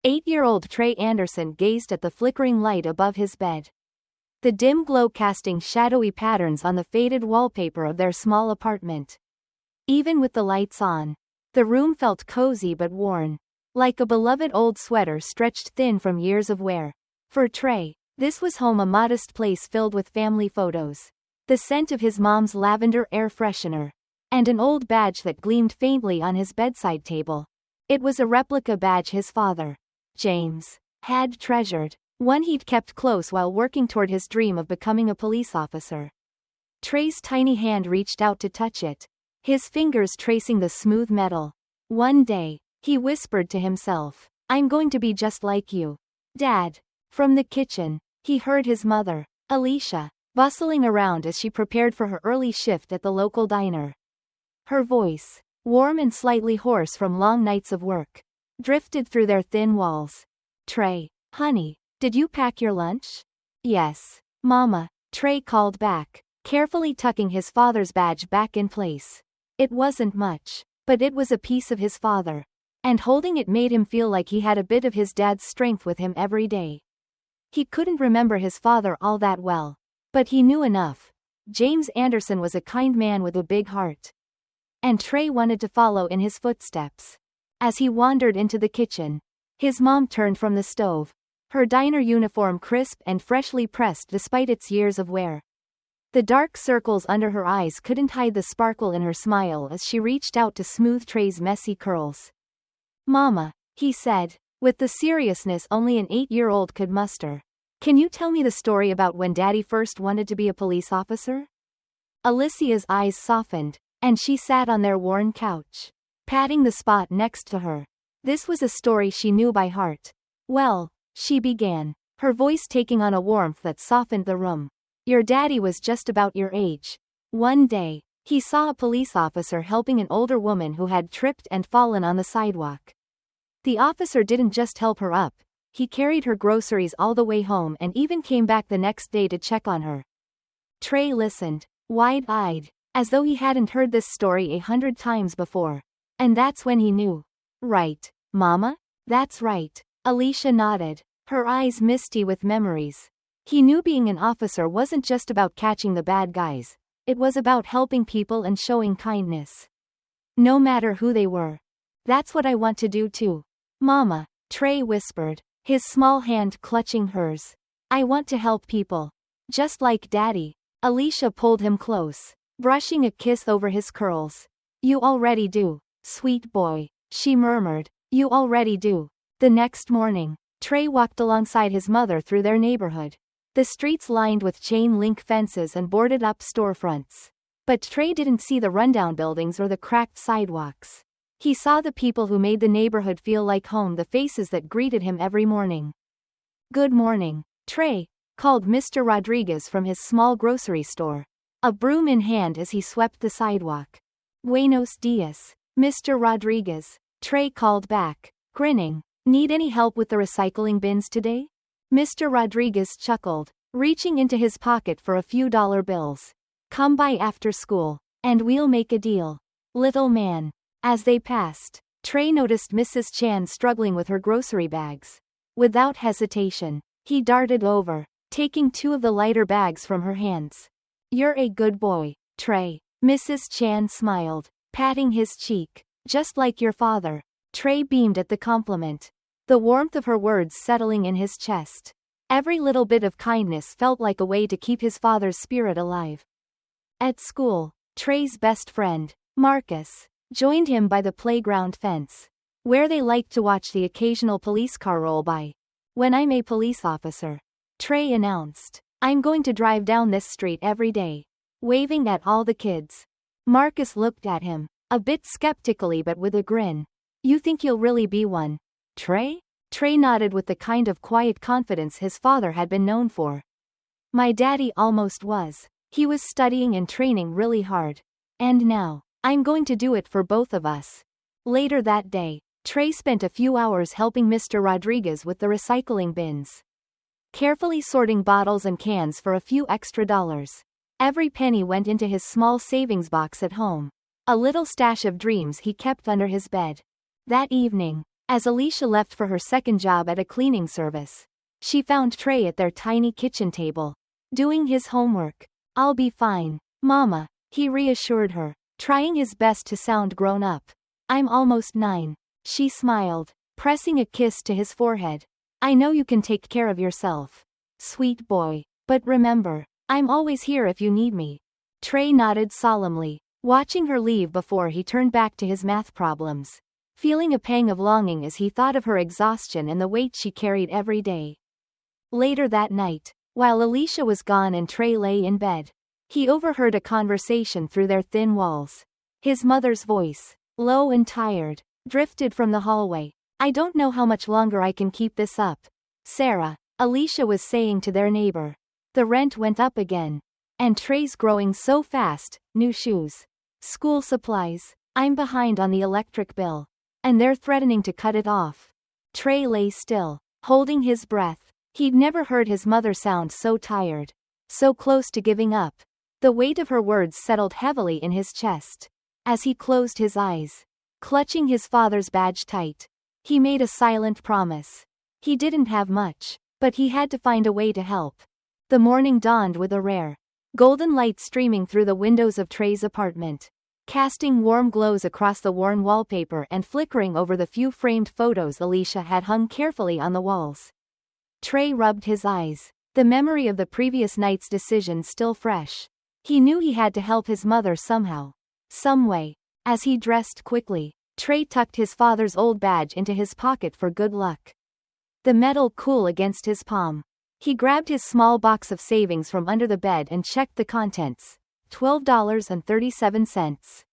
8-year-old Trey Anderson gazed at the flickering light above his bed. The dim glow casting shadowy patterns on the faded wallpaper of their small apartment. Even with the lights on, the room felt cozy but worn, like a beloved old sweater stretched thin from years of wear. For Trey, this was home, a modest place filled with family photos, the scent of his mom's lavender air freshener, and an old badge that gleamed faintly on his bedside table. It was a replica badge his father, James, had treasured, one he'd kept close while working toward his dream of becoming a police officer. Trey's tiny hand reached out to touch it, his fingers tracing the smooth metal. One day, he whispered to himself, "I'm going to be just like you, Dad." From the kitchen, he heard his mother, Alicia, bustling around as she prepared for her early shift at the local diner. Her voice, warm and slightly hoarse from long nights of work, drifted through their thin walls. "Trey, honey, did you pack your lunch?" "Yes, Mama," Trey called back, carefully tucking his father's badge back in place. It wasn't much, but it was a piece of his father, and holding it made him feel like he had a bit of his dad's strength with him every day. He couldn't remember his father all that well, but he knew enough. James Anderson was a kind man with a big heart, and Trey wanted to follow in his footsteps. As he wandered into the kitchen, his mom turned from the stove, her diner uniform crisp and freshly pressed despite its years of wear. The dark circles under her eyes couldn't hide the sparkle in her smile as she reached out to smooth Trey's messy curls. "Mama," he said, with the seriousness only an 8-year-old could muster, "can you tell me the story about when Daddy first wanted to be a police officer?" Alicia's eyes softened, and she sat on their worn couch, patting the spot next to her. This was a story she knew by heart. "Well," she began, her voice taking on a warmth that softened the room, "your daddy was just about your age. One day, he saw a police officer helping an older woman who had tripped and fallen on the sidewalk. The officer didn't just help her up, he carried her groceries all the way home and even came back the next day to check on her." Trey listened, wide-eyed, as though he hadn't heard this story 100 times before. And that's when he knew. "Right, Mama? That's right." Alicia nodded, her eyes misty with memories. He knew being an officer wasn't just about catching the bad guys, it was about helping people and showing kindness. No matter who they were. "That's what I want to do too, Mama," Trey whispered, his small hand clutching hers. "I want to help people. Just like Daddy." Alicia pulled him close, brushing a kiss over his curls. "You already do, sweet boy," she murmured. "You already do." The next morning, Trey walked alongside his mother through their neighborhood. The streets lined with chain-link fences and boarded-up storefronts. But Trey didn't see the rundown buildings or the cracked sidewalks. He saw the people who made the neighborhood feel like home, the faces that greeted him every morning. "Good morning, Trey," called Mr. Rodriguez from his small grocery store, a broom in hand as he swept the sidewalk. "Buenos dias, Mr. Rodriguez," Trey called back, grinning. "Need any help with the recycling bins today?" Mr. Rodriguez chuckled, reaching into his pocket for a few dollar bills. "Come by after school, and we'll make a deal, little man." As they passed, Trey noticed Mrs. Chan struggling with her grocery bags. Without hesitation, he darted over, taking 2 of the lighter bags from her hands. "You're a good boy, Trey," Mrs. Chan smiled, patting his cheek. "Just like your father." Trey beamed at the compliment, the warmth of her words settling in his chest. Every little bit of kindness felt like a way to keep his father's spirit alive. At school, Trey's best friend, Marcus, joined him by the playground fence, where they liked to watch the occasional police car roll by. "When I'm a police officer," Trey announced, "I'm going to drive down this street every day, waving at all the kids." Marcus looked at him, a bit skeptically but with a grin. "You think you'll really be one, Trey?" Trey nodded with the kind of quiet confidence his father had been known for. "My daddy almost was. He was studying and training really hard. And now, I'm going to do it for both of us." Later that day, Trey spent a few hours helping Mr. Rodriguez with the recycling bins, carefully sorting bottles and cans for a few extra dollars. Every penny went into his small savings box at home, a little stash of dreams he kept under his bed. That evening, As Alicia left for her second job at a cleaning service, she found Trey at their tiny kitchen table, doing his homework. "I'll be fine, Mama," he reassured her, trying his best to sound grown up. "I'm almost 9. She smiled, pressing a kiss to his forehead. "I know you can take care of yourself, sweet boy. But remember, I'm always here if you need me." Trey nodded solemnly, watching her leave before he turned back to his math problems, feeling a pang of longing as he thought of her exhaustion and the weight she carried every day. Later that night, while Alicia was gone and Trey lay in bed, he overheard a conversation through their thin walls. His mother's voice, low and tired, drifted from the hallway. "I don't know how much longer I can keep this up, Sarah," Alicia was saying to their neighbor. "The rent went up again. And Trey's growing so fast, new shoes, school supplies, I'm behind on the electric bill. And they're threatening to cut it off." Trey lay still, holding his breath. He'd never heard his mother sound so tired, so close to giving up. The weight of her words settled heavily in his chest. As he closed his eyes, clutching his father's badge tight, he made a silent promise. He didn't have much, but he had to find a way to help. The morning dawned with a rare, golden light streaming through the windows of Trey's apartment, casting warm glows across the worn wallpaper and flickering over the few framed photos Alicia had hung carefully on the walls. Trey rubbed his eyes, the memory of the previous night's decision still fresh. He knew he had to help his mother somehow, some way. As he dressed quickly, Trey tucked his father's old badge into his pocket for good luck. The metal cool against his palm. He grabbed his small box of savings from under the bed and checked the contents. $12.37.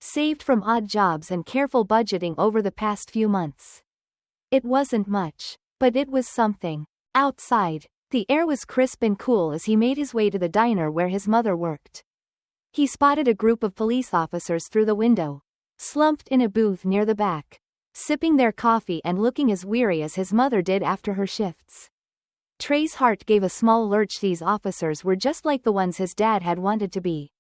Saved from odd jobs and careful budgeting over the past few months. It wasn't much, but it was something. Outside, the air was crisp and cool as he made his way to the diner where his mother worked. He spotted a group of police officers through the window, slumped in a booth near the back, sipping their coffee and looking as weary as his mother did after her shifts. Trey's heart gave a small lurch. These officers were just like the ones his dad had wanted to be.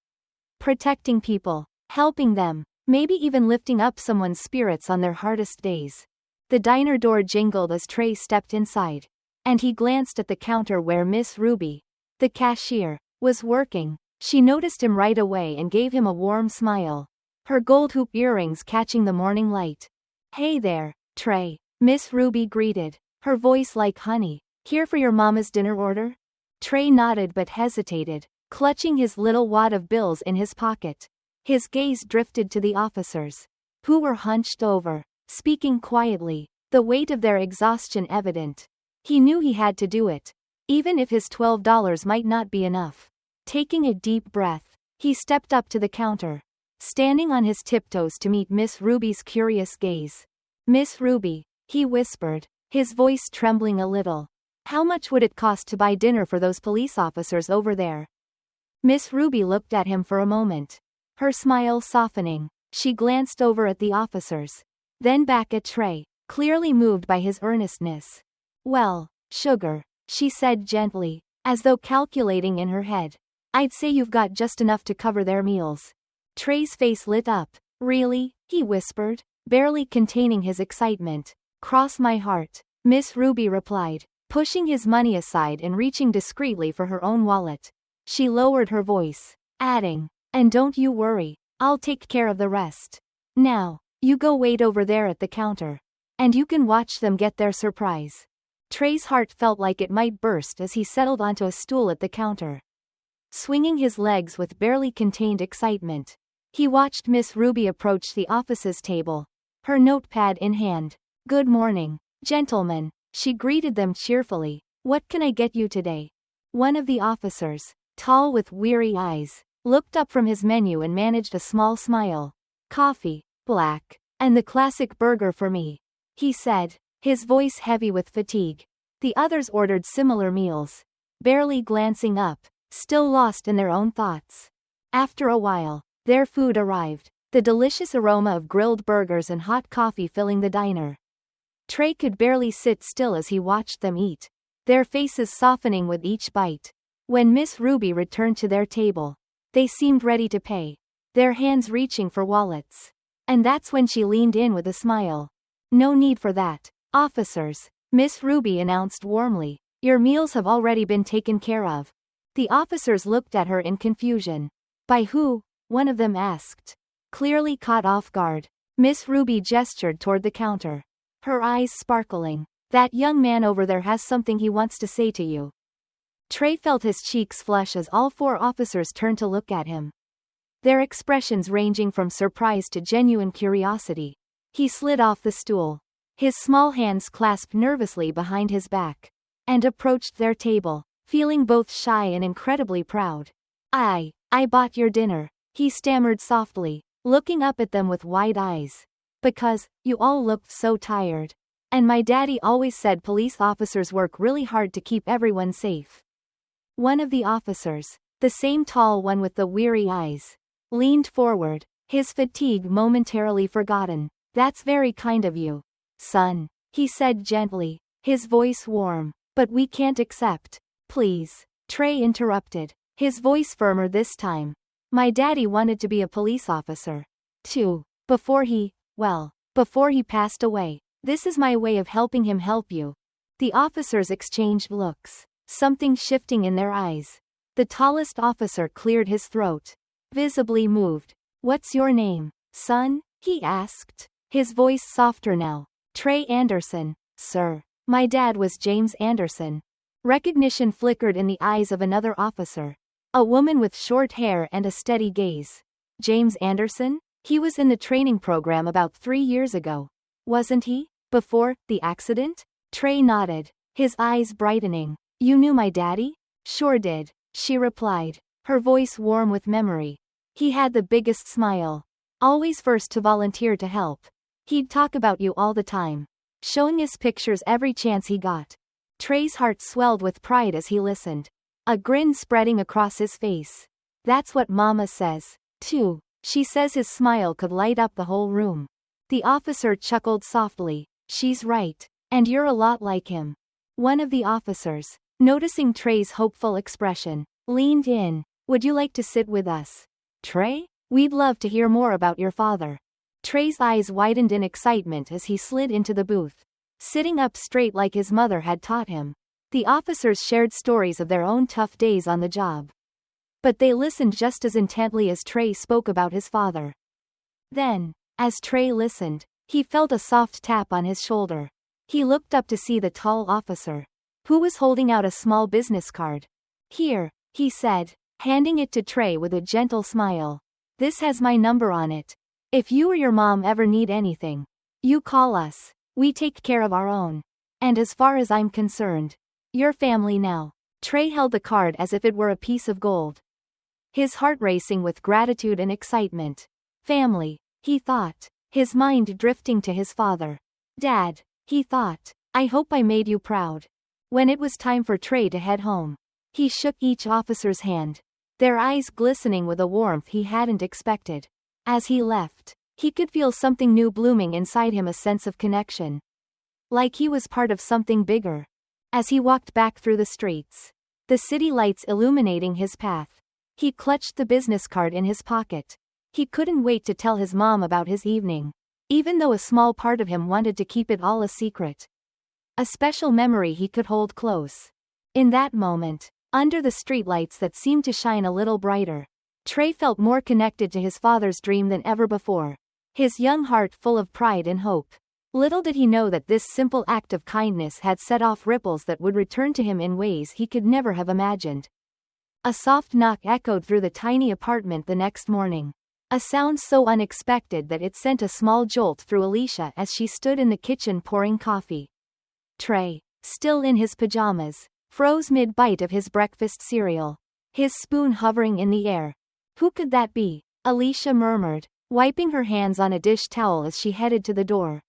Protecting people, helping them, maybe even lifting up someone's spirits on their hardest days. The diner door jingled as Trey stepped inside, and he glanced at the counter where Miss Ruby, the cashier, was working. She noticed him right away and gave him a warm smile, her gold hoop earrings catching the morning light. "Hey there, Trey," Miss Ruby greeted, her voice like honey. "Here for your mama's dinner order?" Trey nodded but hesitated, clutching his little wad of bills in his pocket. His gaze drifted to the officers, who were hunched over, speaking quietly, the weight of their exhaustion evident. He knew he had to do it, even if his $12 might not be enough. Taking a deep breath, he stepped up to the counter, standing on his tiptoes to meet Miss Ruby's curious gaze. "Miss Ruby," he whispered, his voice trembling a little. "How much would it cost to buy dinner for those police officers over there?" Miss Ruby looked at him for a moment, her smile softening. She glanced over at the officers, then back at Trey, clearly moved by his earnestness. "Well, sugar," she said gently, as though calculating in her head. "I'd say you've got just enough to cover their meals." Trey's face lit up. "Really?" he whispered, barely containing his excitement. "Cross my heart," Miss Ruby replied, pushing his money aside and reaching discreetly for her own wallet. She lowered her voice, adding, "And don't you worry, I'll take care of the rest. Now, you go wait over there at the counter. And you can watch them get their surprise." Trey's heart felt like it might burst as he settled onto a stool at the counter. Swinging his legs with barely contained excitement, he watched Miss Ruby approach the office's table, her notepad in hand. "Good morning, gentlemen," she greeted them cheerfully. "What can I get you today?" One of the officers, tall with weary eyes, looked up from his menu and managed a small smile. "Coffee, black, and the classic burger for me," he said, his voice heavy with fatigue. The others ordered similar meals, barely glancing up, still lost in their own thoughts. After a while, their food arrived, the delicious aroma of grilled burgers and hot coffee filling the diner. Trey could barely sit still as he watched them eat, their faces softening with each bite. When Miss Ruby returned to their table, they seemed ready to pay, their hands reaching for wallets. And that's when she leaned in with a smile. No need for that, officers, Miss Ruby announced warmly. Your meals have already been taken care of. The officers looked at her in confusion. By who? One of them asked. Clearly caught off guard, Miss Ruby gestured toward the counter, her eyes sparkling. That young man over there has something he wants to say to you. Trey felt his cheeks flush as all 4 officers turned to look at him, their expressions ranging from surprise to genuine curiosity. He slid off the stool, his small hands clasped nervously behind his back, and approached their table, feeling both shy and incredibly proud. I bought your dinner, he stammered softly, looking up at them with wide eyes. Because, you all looked so tired. And my daddy always said police officers work really hard to keep everyone safe. One of the officers, the same tall one with the weary eyes, leaned forward, his fatigue momentarily forgotten. That's very kind of you, son, he said gently, his voice warm. But we can't accept. Please, Trey interrupted, his voice firmer this time. My daddy wanted to be a police officer, too, before he passed away. This is my way of helping him help you. The officers exchanged looks, something shifting in their eyes. The tallest officer cleared his throat, visibly moved. What's your name, son? He asked, his voice softer now. Trey Anderson, sir. My dad was James Anderson. Recognition flickered in the eyes of another officer, a woman with short hair and a steady gaze. James Anderson? He was in the training program about 3 years ago. Wasn't he? Before the accident? Trey nodded, his eyes brightening. You knew my daddy? Sure did, she replied, her voice warm with memory. He had the biggest smile. Always first to volunteer to help. He'd talk about you all the time, showing us pictures every chance he got. Trey's heart swelled with pride as he listened, a grin spreading across his face. That's what Mama says, too. She says his smile could light up the whole room. The officer chuckled softly. She's right. And you're a lot like him. One of the officers, noticing Trey's hopeful expression, leaned in. Would you like to sit with us, Trey? We'd love to hear more about your father. Trey's eyes widened in excitement as he slid into the booth, sitting up straight like his mother had taught him. The officers shared stories of their own tough days on the job, but they listened just as intently as Trey spoke about his father. Then, as Trey listened, he felt a soft tap on his shoulder. He looked up to see the tall officer, who was holding out a small business card. Here, he said, handing it to Trey with a gentle smile. This has my number on it. If you or your mom ever need anything, you call us. We take care of our own. And as far as I'm concerned, you're family now. Trey held the card as if it were a piece of gold, his heart racing with gratitude and excitement. Family, he thought, his mind drifting to his father. Dad, he thought, I hope I made you proud. When it was time for Trey to head home, he shook each officer's hand, their eyes glistening with a warmth he hadn't expected. As he left, he could feel something new blooming inside him, a sense of connection, like he was part of something bigger. As he walked back through the streets, the city lights illuminating his path, he clutched the business card in his pocket. He couldn't wait to tell his mom about his evening, even though a small part of him wanted to keep it all a secret. A special memory he could hold close. In that moment, under the streetlights that seemed to shine a little brighter, Trey felt more connected to his father's dream than ever before, his young heart full of pride and hope. Little did he know that this simple act of kindness had set off ripples that would return to him in ways he could never have imagined. A soft knock echoed through the tiny apartment the next morning, a sound so unexpected that it sent a small jolt through Alicia as she stood in the kitchen pouring coffee. Trey, still in his pajamas, froze mid-bite of his breakfast cereal, his spoon hovering in the air. Who could that be? Alicia murmured, wiping her hands on a dish towel as she headed to the door.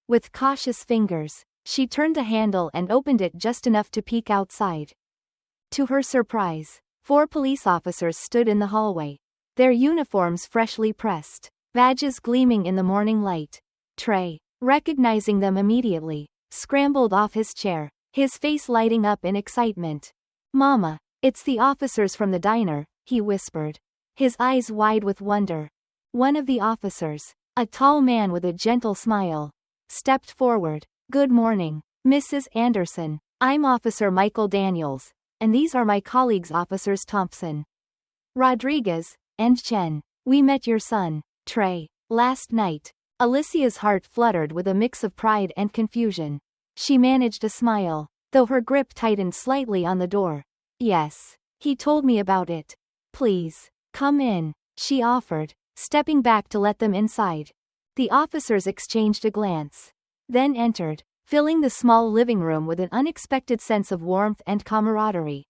With cautious fingers, she turned the handle and opened it just enough to peek outside. To her surprise, 4 police officers stood in the hallway, their uniforms freshly pressed, badges gleaming in the morning light. Trey, recognizing them immediately, scrambled off his chair, his face lighting up in excitement. Mama, it's the officers from the diner, he whispered, his eyes wide with wonder. One of the officers, a tall man with a gentle smile, stepped forward. Good morning, Mrs. Anderson. I'm Officer Michael Daniels, and these are my colleagues Officers Thompson, Rodriguez, and Chen. We met your son, Trey, last night. Alicia's heart fluttered with a mix of pride and confusion. She managed a smile, though her grip tightened slightly on the door. Yes. He told me about it. Please, come in, she offered, stepping back to let them inside. The officers exchanged a glance, then entered, filling the small living room with an unexpected sense of warmth and camaraderie.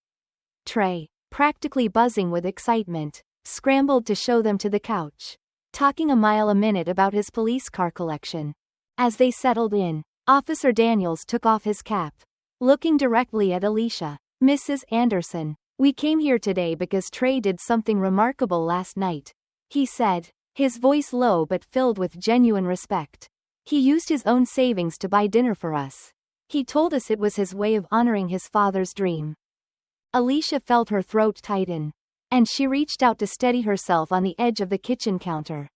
Trey, practically buzzing with excitement, scrambled to show them to the couch, talking a mile a minute about his police car collection. As they settled in, Officer Daniels took off his cap, looking directly at Alicia. Mrs. Anderson, we came here today because Trey did something remarkable last night, he said, his voice low but filled with genuine respect. He used his own savings to buy dinner for us. He told us it was his way of honoring his father's dream. Alicia felt her throat tighten, and she reached out to steady herself on the edge of the kitchen counter.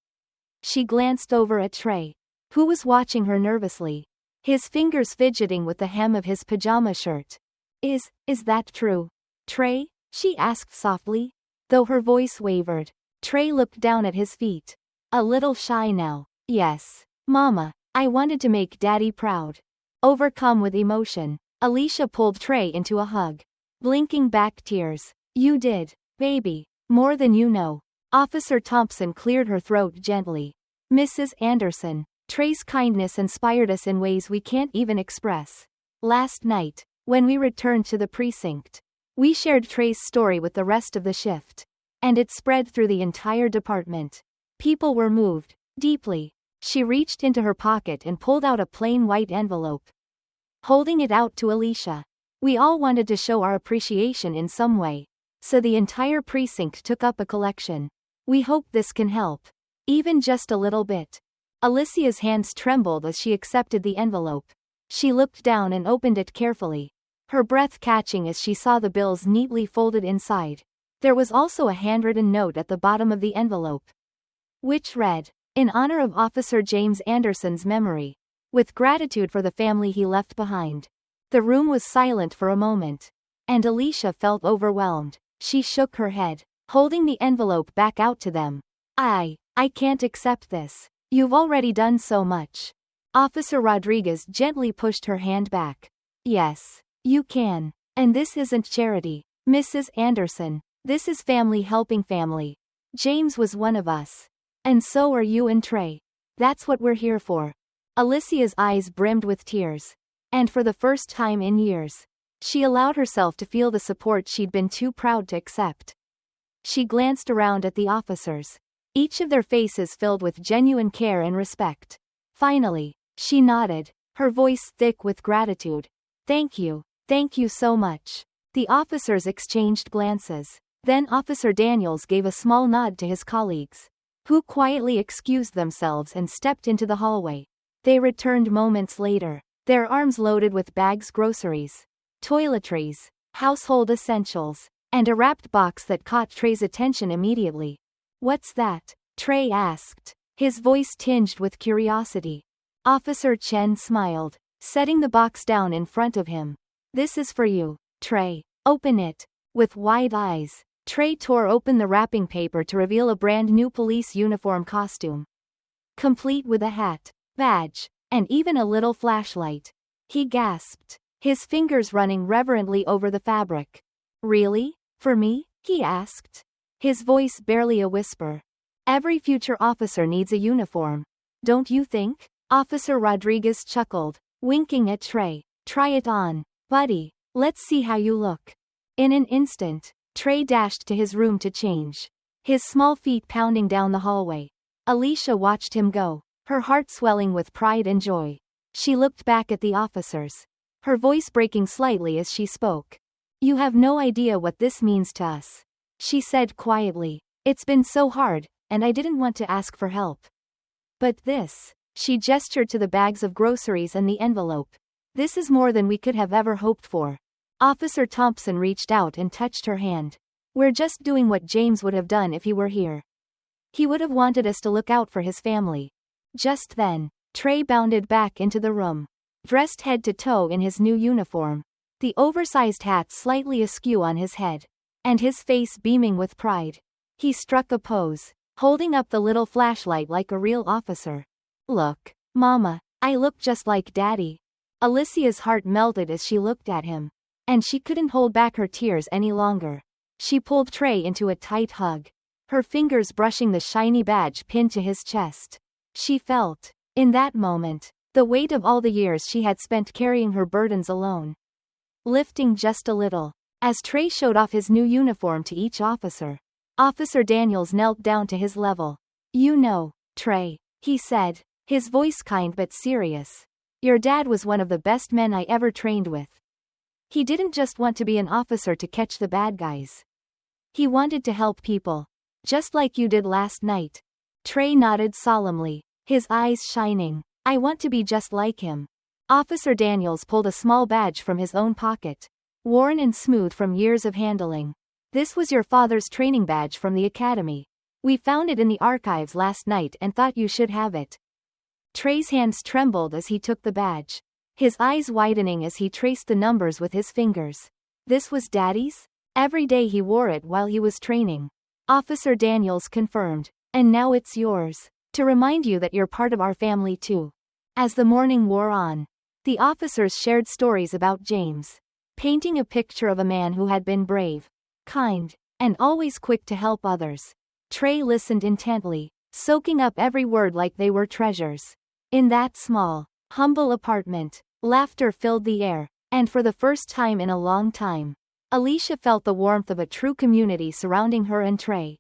She glanced over at Trey, who was watching her nervously, his fingers fidgeting with the hem of his pajama shirt. Is that true, Trey? She asked softly, though her voice wavered. Trey looked down at his feet, a little shy now. Yes, Mama, I wanted to make Daddy proud. Overcome with emotion, Alicia pulled Trey into a hug, blinking back tears. You did, baby, more than you know. Officer Thompson cleared her throat gently. Mrs. Anderson, Trey's kindness inspired us in ways we can't even express. Last night, when we returned to the precinct, we shared Trey's story with the rest of the shift, and it spread through the entire department. People were moved, deeply. She reached into her pocket and pulled out a plain white envelope, holding it out to Alicia. We all wanted to show our appreciation in some way, so the entire precinct took up a collection. We hope this can help, even just a little bit. Alicia's hands trembled as she accepted the envelope. She looked down and opened it carefully, her breath catching as she saw the bills neatly folded inside. There was also a handwritten note at the bottom of the envelope, which read, in honor of Officer James Anderson's memory, with gratitude for the family he left behind. The room was silent for a moment, and Alicia felt overwhelmed. She shook her head, holding the envelope back out to them. I can't accept this. You've already done so much. Officer Rodriguez gently pushed her hand back. Yes, you can. And this isn't charity, Mrs. Anderson. This is family helping family. James was one of us. And so are you and Trey. That's what we're here for. Alicia's eyes brimmed with tears. And for the first time in years, she allowed herself to feel the support she'd been too proud to accept. She glanced around at the officers, each of their faces filled with genuine care and respect. Finally, she nodded, her voice thick with gratitude. Thank you so much. The officers exchanged glances. Then Officer Daniels gave a small nod to his colleagues, who quietly excused themselves and stepped into the hallway. They returned moments later, their arms loaded with bags, groceries, toiletries, household essentials, and a wrapped box that caught Trey's attention immediately. What's that? Trey asked, his voice tinged with curiosity. Officer Chen smiled, setting the box down in front of him. This is for you, Trey. Open it. With wide eyes, Trey tore open the wrapping paper to reveal a brand new police uniform costume, complete with a hat, badge, and even a little flashlight. He gasped, his fingers running reverently over the fabric. Really? For me? He asked, his voice barely a whisper. Every future officer needs a uniform, don't you think? Officer Rodriguez chuckled, winking at Trey. Try it on, buddy. Let's see how you look. In an instant, Trey dashed to his room to change, his small feet pounding down the hallway. Alicia watched him go, her heart swelling with pride and joy. She looked back at the officers, her voice breaking slightly as she spoke. You have no idea what this means to us, she said quietly. It's been so hard, and I didn't want to ask for help. But this, she gestured to the bags of groceries and the envelope. This is more than we could have ever hoped for. Officer Thompson reached out and touched her hand. We're just doing what James would have done if he were here. He would have wanted us to look out for his family. Just then, Trey bounded back into the room, dressed head to toe in his new uniform, the oversized hat slightly askew on his head, and his face beaming with pride. He struck a pose, holding up the little flashlight like a real officer. Look, Mama, I look just like Daddy. Alicia's heart melted as she looked at him, and she couldn't hold back her tears any longer. She pulled Trey into a tight hug, her fingers brushing the shiny badge pinned to his chest. She felt, in that moment, the weight of all the years she had spent carrying her burdens alone. Lifting just a little, as Trey showed off his new uniform to each officer, Officer Daniels knelt down to his level. You know, Trey, he said, his voice kind but serious. Your dad was one of the best men I ever trained with. He didn't just want to be an officer to catch the bad guys. He wanted to help people. Just like you did last night. Trey nodded solemnly, his eyes shining. I want to be just like him. Officer Daniels pulled a small badge from his own pocket, worn and smooth from years of handling. This was your father's training badge from the academy. We found it in the archives last night and thought you should have it. Trey's hands trembled as he took the badge, his eyes widening as he traced the numbers with his fingers. This was Daddy's? Every day he wore it while he was training. Officer Daniels confirmed. And now it's yours. To remind you that you're part of our family too. As the morning wore on, the officers shared stories about James, painting a picture of a man who had been brave, kind, and always quick to help others. Trey listened intently, soaking up every word like they were treasures. In that small, humble apartment, laughter filled the air, and for the first time in a long time, Alicia felt the warmth of a true community surrounding her and Trey.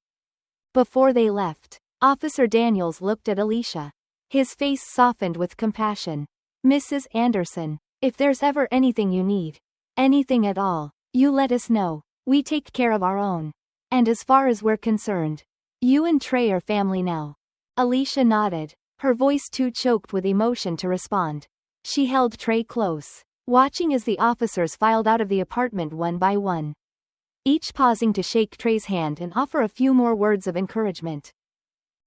Before they left, Officer Daniels looked at Alicia. His face softened with compassion. Mrs. Anderson, if there's ever anything you need, anything at all, you let us know. We take care of our own. And as far as we're concerned, you and Trey are family now. Alicia nodded, her voice too choked with emotion to respond. She held Trey close, watching as the officers filed out of the apartment one by one, each pausing to shake Trey's hand and offer a few more words of encouragement.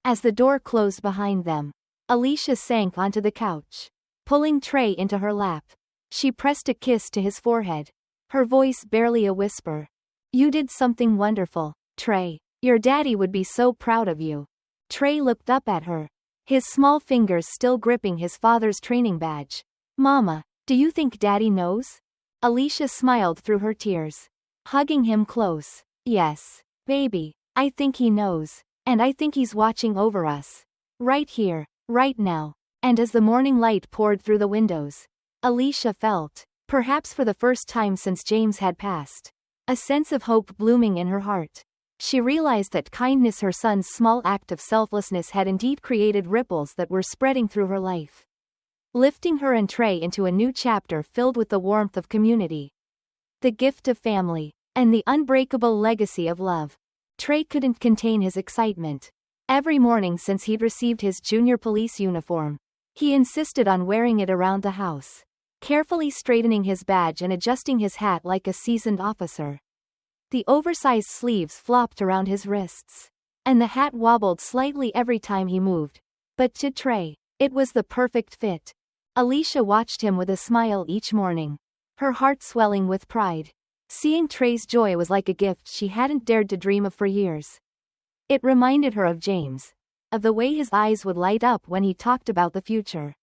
As the door closed behind them, Alicia sank onto the couch, pulling Trey into her lap. She pressed a kiss to his forehead, her voice barely a whisper. You did something wonderful, Trey. Your daddy would be so proud of you. Trey looked up at her, his small fingers still gripping his father's training badge. Mama, do you think Daddy knows? Alicia smiled through her tears, hugging him close. Yes, baby, I think he knows, and I think he's watching over us. Right here, right now. And as the morning light poured through the windows, Alicia felt, perhaps for the first time since James had passed, a sense of hope blooming in her heart. She realized that kindness, her son's small act of selflessness, had indeed created ripples that were spreading through her life, lifting her and Trey into a new chapter filled with the warmth of community, the gift of family, and the unbreakable legacy of love. Trey couldn't contain his excitement. Every morning since he'd received his junior police uniform, he insisted on wearing it around the house, carefully straightening his badge and adjusting his hat like a seasoned officer. The oversized sleeves flopped around his wrists, and the hat wobbled slightly every time he moved. But to Trey, it was the perfect fit. Alicia watched him with a smile each morning, her heart swelling with pride. Seeing Trey's joy was like a gift she hadn't dared to dream of for years. It reminded her of James, of the way his eyes would light up when he talked about the future,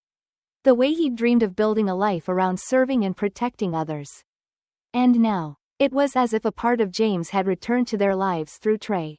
the way he dreamed of building a life around serving and protecting others. And now, it was as if a part of James had returned to their lives through Trey.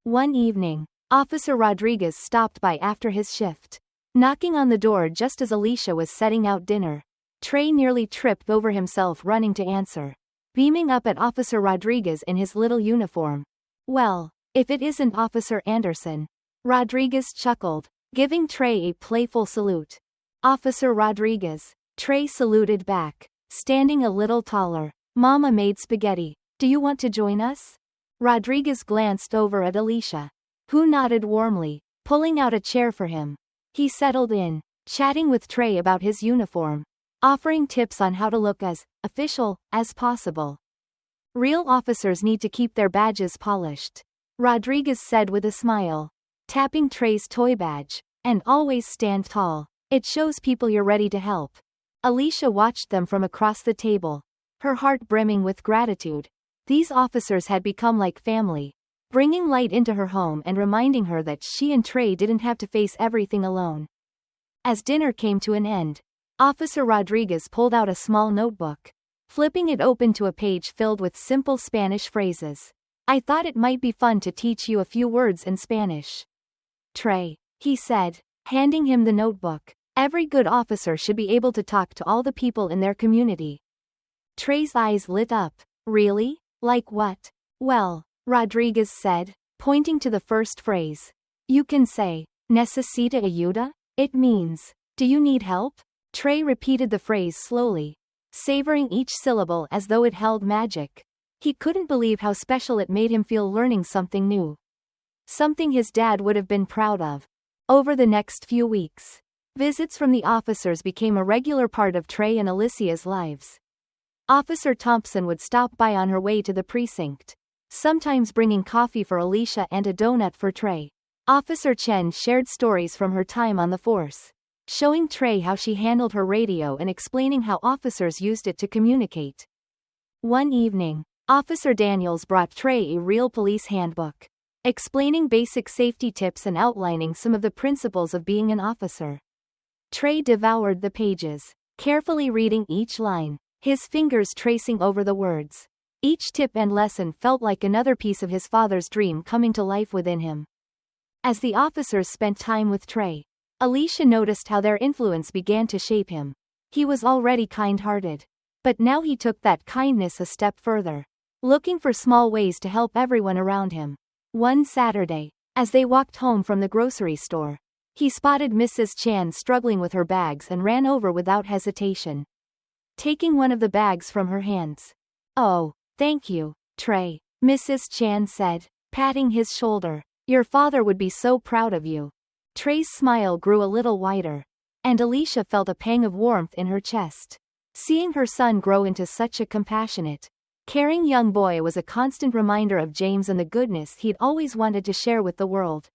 One evening, Officer Rodriguez stopped by after his shift, knocking on the door just as Alicia was setting out dinner. Trey nearly tripped over himself running to answer, beaming up at Officer Rodriguez in his little uniform. Well, if it isn't Officer Anderson. Rodriguez chuckled, giving Trey a playful salute. Officer Rodriguez. Trey saluted back, standing a little taller. Mama made spaghetti. Do you want to join us? Rodriguez glanced over at Alicia, who nodded warmly, pulling out a chair for him. He settled in, chatting with Trey about his uniform, offering tips on how to look as official as possible. Real officers need to keep their badges polished, Rodriguez said with a smile, tapping Trey's toy badge. And always stand tall. It shows people you're ready to help. Alicia watched them from across the table, her heart brimming with gratitude. These officers had become like family, bringing light into her home and reminding her that she and Trey didn't have to face everything alone. As dinner came to an end, Officer Rodriguez pulled out a small notebook, flipping it open to a page filled with simple Spanish phrases. I thought it might be fun to teach you a few words in Spanish. Trey, he said, handing him the notebook. Every good officer should be able to talk to all the people in their community. Trey's eyes lit up. Really? Like what? Well, Rodriguez said, pointing to the first phrase. You can say, necesita ayuda? It means, do you need help? Trey repeated the phrase slowly, savoring each syllable as though it held magic. He couldn't believe how special it made him feel learning something new. Something his dad would have been proud of. Over the next few weeks, visits from the officers became a regular part of Trey and Alicia's lives. Officer Thompson would stop by on her way to the precinct, sometimes bringing coffee for Alicia and a donut for Trey. Officer Chen shared stories from her time on the force, showing Trey how she handled her radio and explaining how officers used it to communicate. One evening, Officer Daniels brought Trey a real police handbook, explaining basic safety tips and outlining some of the principles of being an officer. Trey devoured the pages, carefully reading each line, his fingers tracing over the words. Each tip and lesson felt like another piece of his father's dream coming to life within him. As the officers spent time with Trey, Alicia noticed how their influence began to shape him. He was already kind-hearted, but now he took that kindness a step further, looking for small ways to help everyone around him. One Saturday, as they walked home from the grocery store, he spotted Mrs. Chan struggling with her bags and ran over without hesitation, taking one of the bags from her hands. Oh, thank you, Trey, Mrs. Chan said, patting his shoulder. Your father would be so proud of you. Trey's smile grew a little wider, and Alicia felt a pang of warmth in her chest. Seeing her son grow into such a compassionate, caring young boy was a constant reminder of James and the goodness he'd always wanted to share with the world.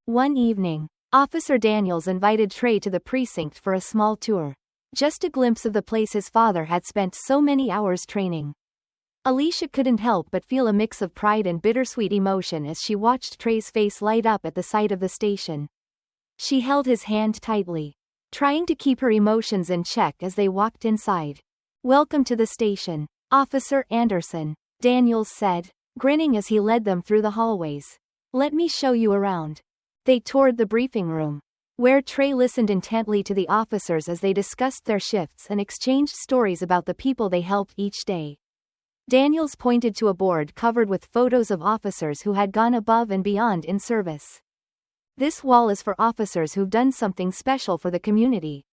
One evening, Officer Daniels invited Trey to the precinct for a small tour. Just a glimpse of the place his father had spent so many hours training. Alicia couldn't help but feel a mix of pride and bittersweet emotion as she watched Trey's face light up at the sight of the station. She held his hand tightly, trying to keep her emotions in check as they walked inside. Welcome to the station, Officer Anderson, Daniels said, grinning as he led them through the hallways. Let me show you around. They toured the briefing room, where Trey listened intently to the officers as they discussed their shifts and exchanged stories about the people they helped each day. Daniels pointed to a board covered with photos of officers who had gone above and beyond in service. This wall is for officers who've done something special for the community,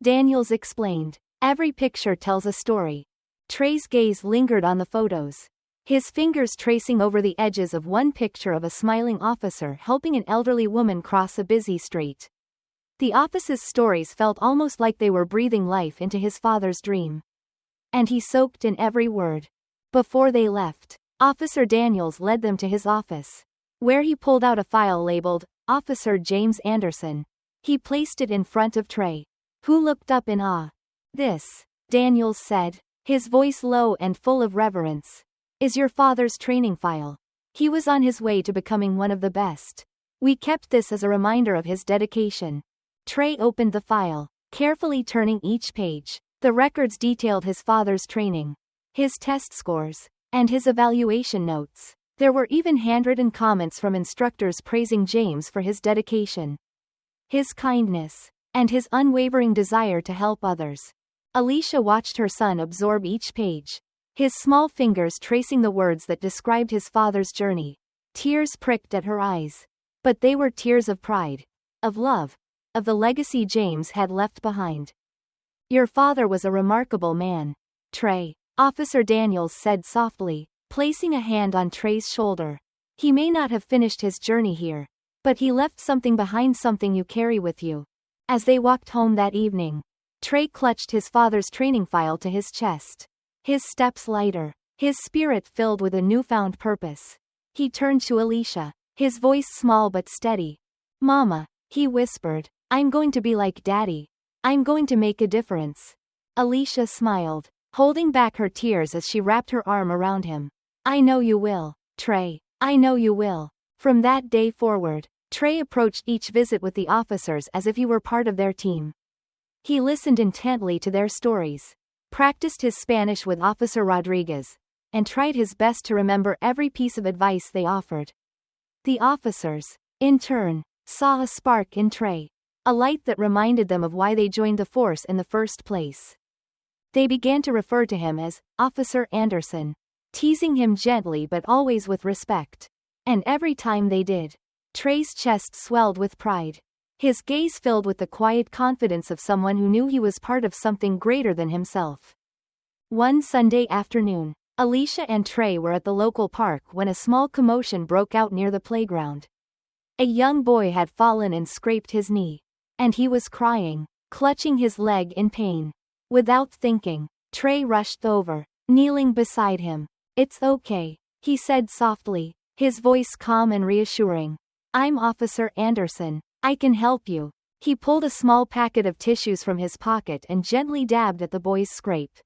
Daniels explained. Every picture tells a story. Trey's gaze lingered on the photos, his fingers tracing over the edges of one picture of a smiling officer helping an elderly woman cross a busy street. The officer's stories felt almost like they were breathing life into his father's dream. And he soaked in every word. Before they left, Officer Daniels led them to his office, where he pulled out a file labeled, Officer James Anderson. He placed it in front of Trey, who looked up in awe. This, Daniels said, his voice low and full of reverence, is your father's training file. He was on his way to becoming one of the best. We kept this as a reminder of his dedication. Trey opened the file, carefully turning each page. The records detailed his father's training, his test scores, and his evaluation notes. There were even handwritten comments from instructors praising James for his dedication, his kindness, and his unwavering desire to help others. Alicia watched her son absorb each page, his small fingers tracing the words that described his father's journey. Tears pricked at her eyes, but they were tears of pride, of love, of the legacy James had left behind. Your father was a remarkable man, Trey, Officer Daniels said softly, placing a hand on Trey's shoulder. He may not have finished his journey here, but he left something behind, something you carry with you. As they walked home that evening, Trey clutched his father's training file to his chest, his steps lighter, his spirit filled with a newfound purpose. He turned to Alicia, his voice small but steady. Mama, he whispered, I'm going to be like Daddy. I'm going to make a difference. Alicia smiled, holding back her tears as she wrapped her arm around him. I know you will, Trey. I know you will. From that day forward, Trey approached each visit with the officers as if he were part of their team. He listened intently to their stories, practiced his Spanish with Officer Rodriguez, and tried his best to remember every piece of advice they offered. The officers, in turn, saw a spark in Trey, a light that reminded them of why they joined the force in the first place. They began to refer to him as Officer Anderson, teasing him gently but always with respect. And every time they did, Trey's chest swelled with pride. His gaze filled with the quiet confidence of someone who knew he was part of something greater than himself. One Sunday afternoon, Alicia and Trey were at the local park when a small commotion broke out near the playground. A young boy had fallen and scraped his knee, and he was crying, clutching his leg in pain. Without thinking, Trey rushed over, kneeling beside him. It's okay, he said softly, his voice calm and reassuring. I'm Officer Anderson. I can help you. He pulled a small packet of tissues from his pocket and gently dabbed at the boy's scrape,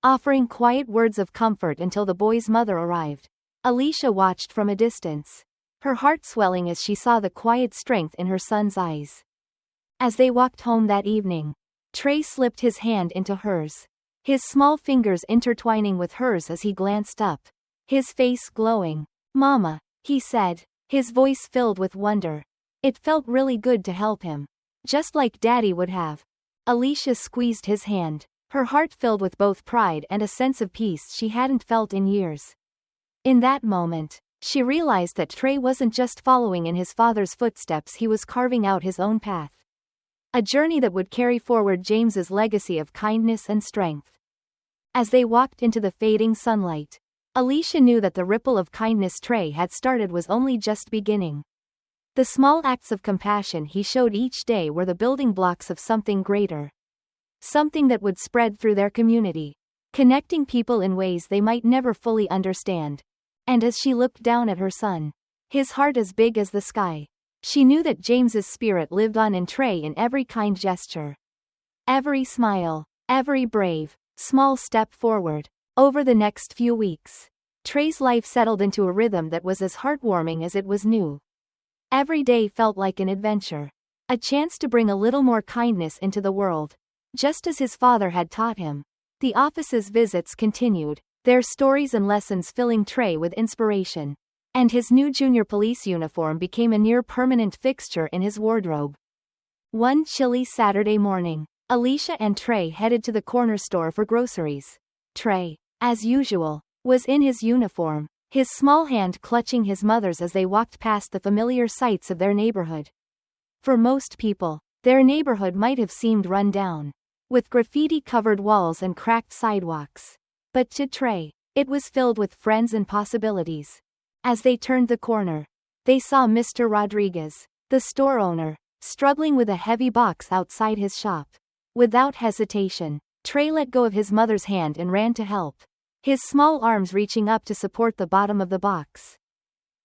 offering quiet words of comfort until the boy's mother arrived. Alicia watched from a distance, her heart swelling as she saw the quiet strength in her son's eyes. As they walked home that evening, Trey slipped his hand into hers, his small fingers intertwining with hers as he glanced up, his face glowing. Mama, he said, his voice filled with wonder. It felt really good to help him, just like Daddy would have. Alicia squeezed his hand, her heart filled with both pride and a sense of peace she hadn't felt in years. In that moment, she realized that Trey wasn't just following in his father's footsteps, he was carving out his own path. A journey that would carry forward James's legacy of kindness and strength. As they walked into the fading sunlight, Alicia knew that the ripple of kindness Trey had started was only just beginning. The small acts of compassion he showed each day were the building blocks of something greater. Something that would spread through their community, connecting people in ways they might never fully understand. And as she looked down at her son, his heart as big as the sky, she knew that James's spirit lived on in Trey in every kind gesture. Every smile, every brave, small step forward. Over the next few weeks, Trey's life settled into a rhythm that was as heartwarming as it was new. Every day felt like an adventure, a chance to bring a little more kindness into the world, just as his father had taught him. The office's visits continued, their stories and lessons filling Trey with inspiration, and his new junior police uniform became a near-permanent fixture in his wardrobe. One chilly Saturday morning, Alicia and Trey headed to the corner store for groceries. Trey, as usual, was in his uniform, his small hand clutching his mother's as they walked past the familiar sights of their neighborhood. For most people, their neighborhood might have seemed run down, with graffiti-covered walls and cracked sidewalks. But to Trey, it was filled with friends and possibilities. As they turned the corner, they saw Mr. Rodriguez, the store owner, struggling with a heavy box outside his shop. Without hesitation, Trey let go of his mother's hand and ran to help, his small arms reaching up to support the bottom of the box.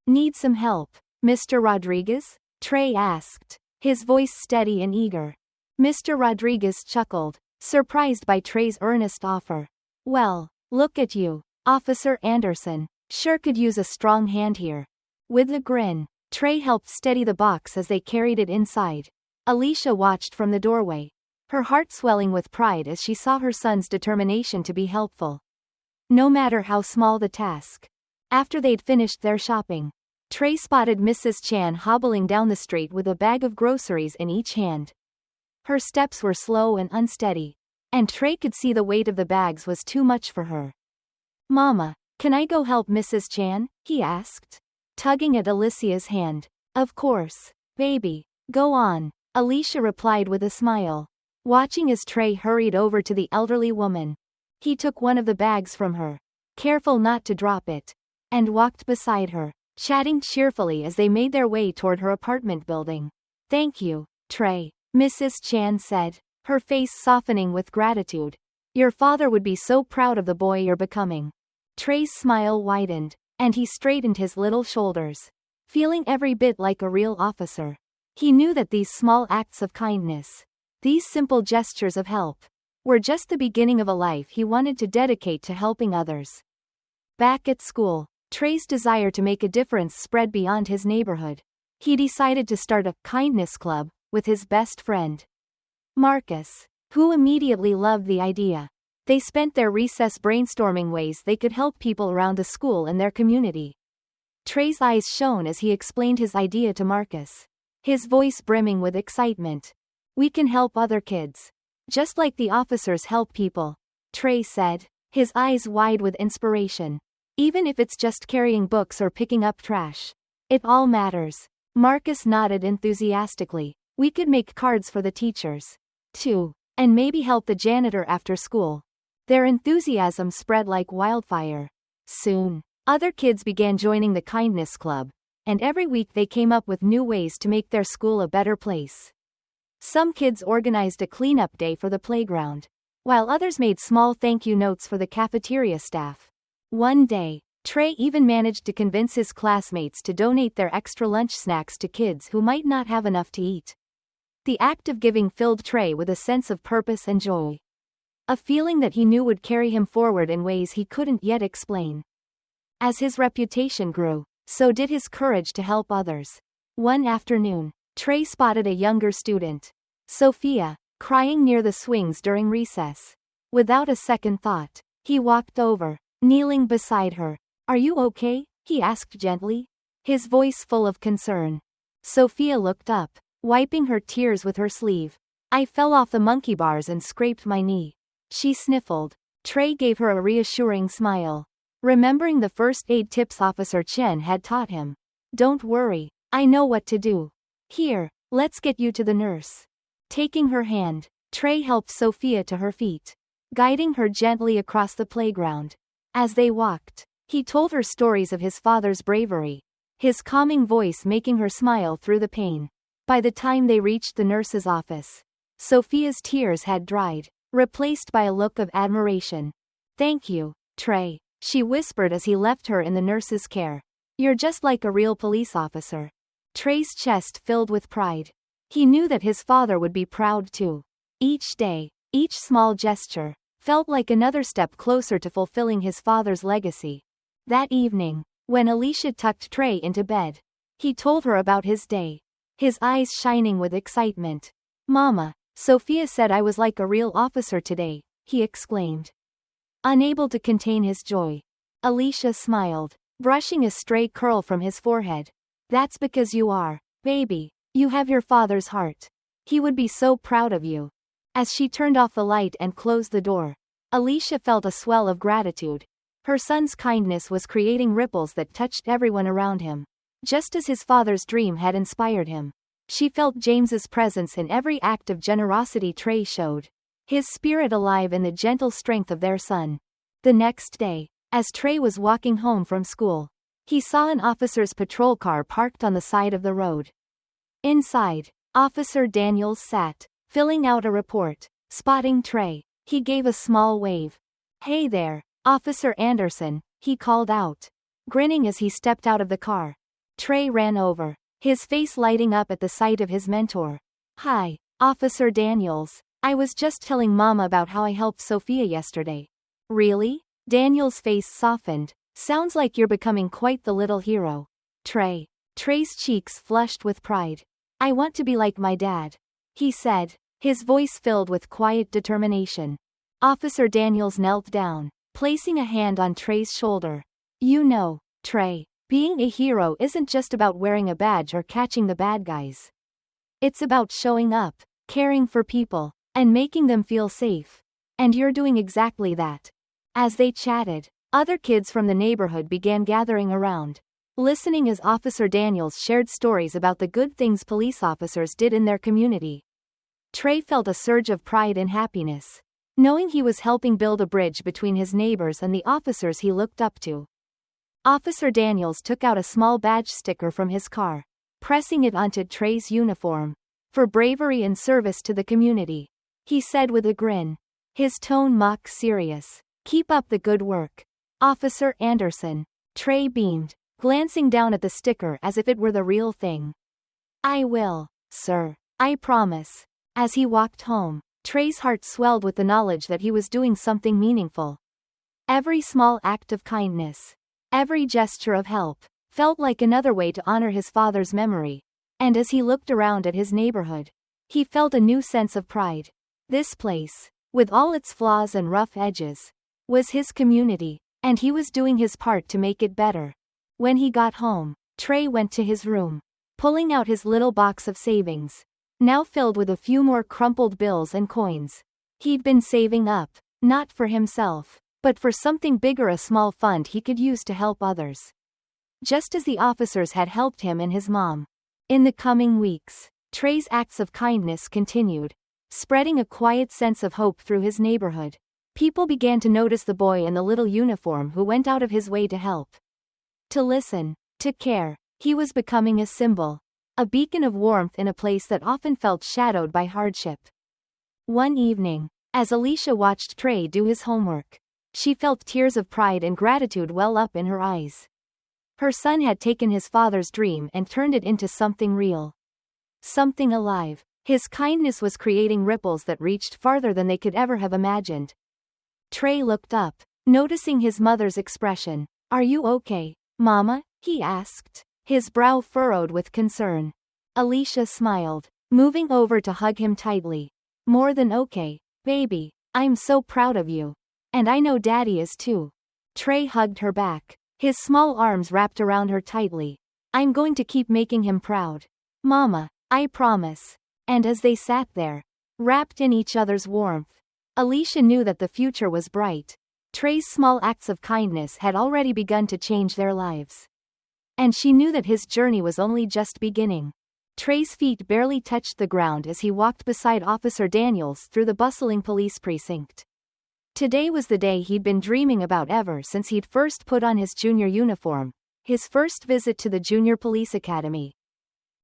Need some help, Mr. Rodriguez? Trey asked, his voice steady and eager. Mr. Rodriguez chuckled, surprised by Trey's earnest offer. Well, look at you, Officer Anderson. Sure could use a strong hand here. With a grin, Trey helped steady the box as they carried it inside. Alicia watched from the doorway, her heart swelling with pride as she saw her son's determination to be helpful, no matter how small the task. After they'd finished their shopping, Trey spotted Mrs. Chan hobbling down the street with a bag of groceries in each hand. Her steps were slow and unsteady, and Trey could see the weight of the bags was too much for her. Mama, can I go help Mrs. Chan? He asked, tugging at Alicia's hand. Of course, baby, go on, Alicia replied with a smile, watching as Trey hurried over to the elderly woman. He took one of the bags from her, careful not to drop it, and walked beside her, chatting cheerfully as they made their way toward her apartment building. Thank you, Trey, Mrs. Chan said, her face softening with gratitude. Your father would be so proud of the boy you're becoming. Trey's smile widened, and he straightened his little shoulders, feeling every bit like a real officer. He knew that these small acts of kindness, these simple gestures of help, were just the beginning of a life he wanted to dedicate to helping others. Back at school, Trey's desire to make a difference spread beyond his neighborhood. He decided to start a kindness club with his best friend, Marcus, who immediately loved the idea. They spent their recess brainstorming ways they could help people around the school and their community. Trey's eyes shone as he explained his idea to Marcus, his voice brimming with excitement. "We can help other kids, just like the officers help people," Trey said, his eyes wide with inspiration. "Even if it's just carrying books or picking up trash. It all matters." Marcus nodded enthusiastically. "We could make cards for the teachers, too, and maybe help the janitor after school." Their enthusiasm spread like wildfire. Soon, other kids began joining the kindness club, and every week they came up with new ways to make their school a better place. Some kids organized a cleanup day for the playground, while others made small thank you notes for the cafeteria staff. One day, Trey even managed to convince his classmates to donate their extra lunch snacks to kids who might not have enough to eat. The act of giving filled Trey with a sense of purpose and joy. A feeling that he knew would carry him forward in ways he couldn't yet explain. As his reputation grew, so did his courage to help others. One afternoon, Trey spotted a younger student, Sophia, crying near the swings during recess. Without a second thought, he walked over, kneeling beside her. "Are you okay?" he asked gently, his voice full of concern. Sophia looked up, wiping her tears with her sleeve. "I fell off the monkey bars and scraped my knee," she sniffled. Trey gave her a reassuring smile, remembering the first aid tips Officer Chen had taught him. "Don't worry, I know what to do. Here, let's get you to the nurse." Taking her hand, Trey helped Sophia to her feet, guiding her gently across the playground. As they walked, he told her stories of his father's bravery, his calming voice making her smile through the pain. By the time they reached the nurse's office, Sophia's tears had dried, replaced by a look of admiration. "Thank you, Trey," she whispered as he left her in the nurse's care. "You're just like a real police officer." Trey's chest filled with pride. He knew that his father would be proud too. Each day, each small gesture, felt like another step closer to fulfilling his father's legacy. That evening, when Alicia tucked Trey into bed, he told her about his day, his eyes shining with excitement. "Mama, Sophia said I was like a real officer today," he exclaimed. Unable to contain his joy, Alicia smiled, brushing a stray curl from his forehead. "That's because you are, baby. You have your father's heart. He would be so proud of you." As she turned off the light and closed the door, Alicia felt a swell of gratitude. Her son's kindness was creating ripples that touched everyone around him, just as his father's dream had inspired him. She felt James's presence in every act of generosity Trey showed, his spirit alive in the gentle strength of their son. The next day, as Trey was walking home from school, he saw an officer's patrol car parked on the side of the road. Inside, Officer Daniels sat, filling out a report. Spotting Trey, he gave a small wave. "Hey there, Officer Anderson," he called out, grinning as he stepped out of the car. Trey ran over, his face lighting up at the sight of his mentor. "Hi, Officer Daniels. I was just telling Mama about how I helped Sophia yesterday." "Really?" Daniels' face softened. "Sounds like you're becoming quite the little hero." Trey's cheeks flushed with pride. "I want to be like my dad," he said, his voice filled with quiet determination. Officer Daniels knelt down, placing a hand on Trey's shoulder. "You know, Trey, being a hero isn't just about wearing a badge or catching the bad guys. It's about showing up, caring for people, and making them feel safe. And you're doing exactly that." As they chatted, other kids from the neighborhood began gathering around, listening as Officer Daniels shared stories about the good things police officers did in their community. Trey felt a surge of pride and happiness, knowing he was helping build a bridge between his neighbors and the officers he looked up to. Officer Daniels took out a small badge sticker from his car, pressing it onto Trey's uniform. "For bravery and service to the community," he said with a grin, his tone mock serious. "Keep up the good work, Officer Anderson." Trey beamed, glancing down at the sticker as if it were the real thing. "I will," sir. I promise. As he walked home, Trey's heart swelled with the knowledge that he was doing something meaningful. Every small act of kindness, every gesture of help, felt like another way to honor his father's memory. And as he looked around at his neighborhood, he felt a new sense of pride. This place, with all its flaws and rough edges, was his community, and he was doing his part to make it better. When he got home, Trey went to his room, pulling out his little box of savings, now filled with a few more crumpled bills and coins. He'd been saving up, not for himself, but for something bigger, a small fund he could use to help others. Just as the officers had helped him and his mom. In the coming weeks, Trey's acts of kindness continued, spreading a quiet sense of hope through his neighborhood. People began to notice the boy in the little uniform who went out of his way to help. To listen, to care. He was becoming a symbol, a beacon of warmth in a place that often felt shadowed by hardship. One evening, as Alicia watched Trey do his homework, she felt tears of pride and gratitude well up in her eyes. Her son had taken his father's dream and turned it into something real. Something alive. His kindness was creating ripples that reached farther than they could ever have imagined. Trey looked up, noticing his mother's expression. Are you okay, Mama? He asked, his brow furrowed with concern. Alicia smiled, moving over to hug him tightly. More than okay, baby. I'm so proud of you. And I know Daddy is too. Trey hugged her back, his small arms wrapped around her tightly. I'm going to keep making him proud. Mama, I promise. And as they sat there, wrapped in each other's warmth, Alicia knew that the future was bright. Trey's small acts of kindness had already begun to change their lives. And she knew that his journey was only just beginning. Trey's feet barely touched the ground as he walked beside Officer Daniels through the bustling police precinct. Today was the day he'd been dreaming about ever since he'd first put on his junior uniform, his first visit to the Junior Police Academy.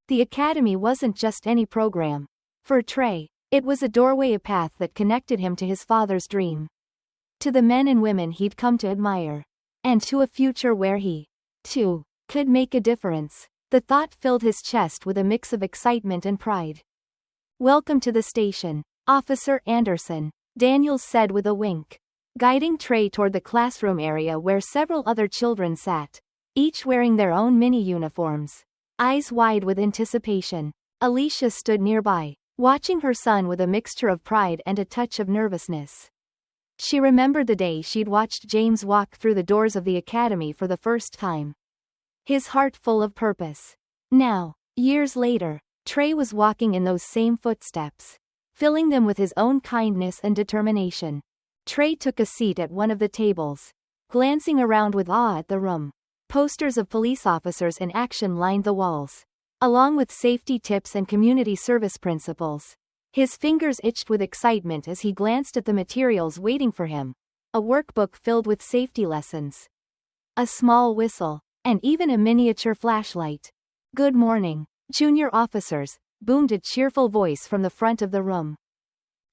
The academy wasn't just any program. For Trey, it was a doorway, a path that connected him to his father's dream. To the men and women he'd come to admire. And to a future where he, too, could make a difference. The thought filled his chest with a mix of excitement and pride. Welcome to the station, Officer Anderson, Daniels said with a wink, guiding Trey toward the classroom area where several other children sat, each wearing their own mini uniforms. Eyes wide with anticipation, Alicia stood nearby, watching her son with a mixture of pride and a touch of nervousness. She remembered the day she'd watched James walk through the doors of the academy for the first time. His heart full of purpose. Now, years later, Trey was walking in those same footsteps, filling them with his own kindness and determination. Trey took a seat at one of the tables, glancing around with awe at the room. Posters of police officers in action lined the walls, along with safety tips and community service principles. His fingers itched with excitement as he glanced at the materials waiting for him. A workbook filled with safety lessons, a small whistle, and even a miniature flashlight. Good morning, junior officers, boomed a cheerful voice from the front of the room.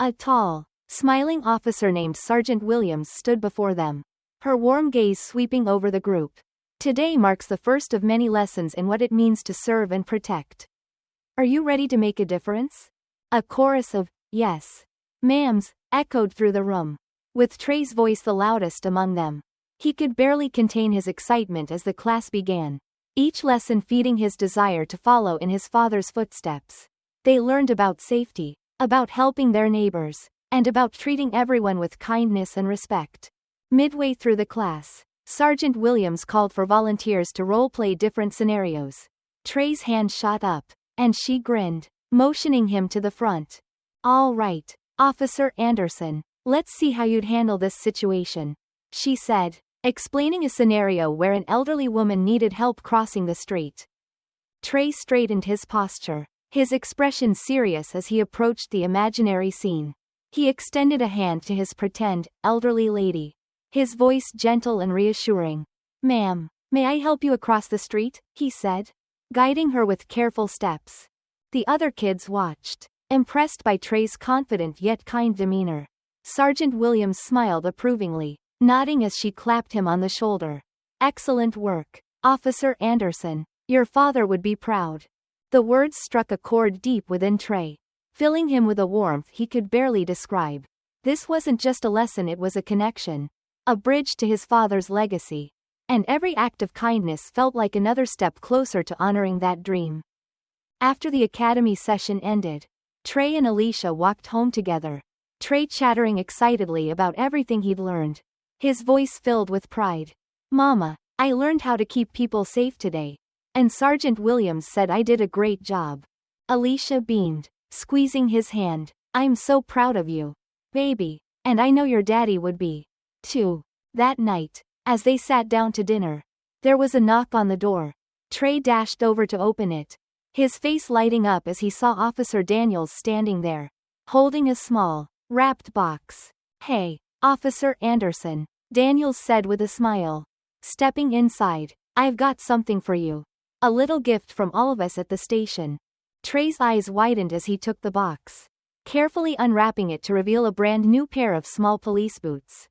A tall, smiling officer named Sergeant Williams stood before them, her warm gaze sweeping over the group. Today marks the first of many lessons in what it means to serve and protect. Are you ready to make a difference? A chorus of, yes, ma'ams, echoed through the room, with Trey's voice the loudest among them. He could barely contain his excitement as the class began, each lesson feeding his desire to follow in his father's footsteps. They learned about safety, about helping their neighbors, and about treating everyone with kindness and respect. Midway through the class, Sergeant Williams called for volunteers to role-play different scenarios. Trey's hand shot up, and she grinned, motioning him to the front. All right, Officer Anderson, let's see how you'd handle this situation, she said, explaining a scenario where an elderly woman needed help crossing the street. Trey straightened his posture, his expression serious as he approached the imaginary scene. He extended a hand to his pretend, elderly lady, his voice gentle and reassuring. Ma'am, may I help you across the street? He said, guiding her with careful steps. The other kids watched, impressed by Trey's confident yet kind demeanor. Sergeant Williams smiled approvingly, nodding as she clapped him on the shoulder. Excellent work, Officer Anderson. Your father would be proud. The words struck a chord deep within Trey, filling him with a warmth he could barely describe. This wasn't just a lesson, it was a connection. A bridge to his father's legacy. And every act of kindness felt like another step closer to honoring that dream. After the academy session ended, Trey and Alicia walked home together, Trey chattering excitedly about everything he'd learned. His voice filled with pride. "Mama, I learned how to keep people safe today. And Sergeant Williams said I did a great job." Alicia beamed, squeezing his hand. "I'm so proud of you, baby. And I know your daddy would be, too." That night, as they sat down to dinner, there was a knock on the door. Trey dashed over to open it, his face lighting up as he saw Officer Daniels standing there, holding a small, wrapped box. "Hey, Officer Anderson," Daniels said with a smile. Stepping inside, "I've got something for you. A little gift from all of us at the station." Trey's eyes widened as he took the box, carefully unwrapping it to reveal a brand new pair of small police boots.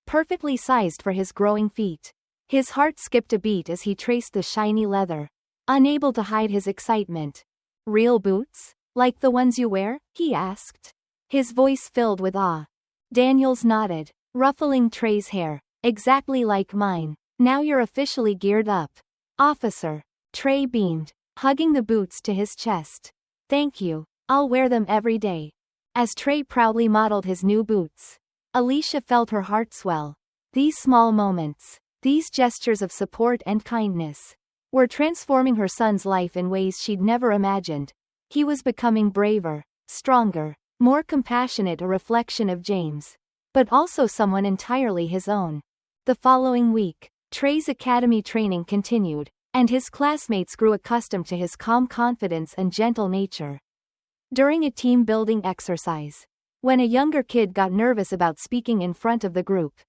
Perfectly sized for his growing feet. His heart skipped a beat as he traced the shiny leather, unable to hide his excitement. "Real boots? Like the ones you wear?" he asked, his voice filled with awe. Daniels nodded, ruffling Trey's hair. "Exactly like mine. Now you're officially geared up, officer." Trey beamed, hugging the boots to his chest. "Thank you. I'll wear them every day." As Trey proudly modeled his new boots, Alicia felt her heart swell. These small moments, these gestures of support and kindness, were transforming her son's life in ways she'd never imagined. He was becoming braver, stronger, more compassionate, a reflection of James, but also someone entirely his own. The following week, Trey's academy training continued, and his classmates grew accustomed to his calm confidence and gentle nature. During a team-building exercise, when a younger kid got nervous about speaking in front of the group,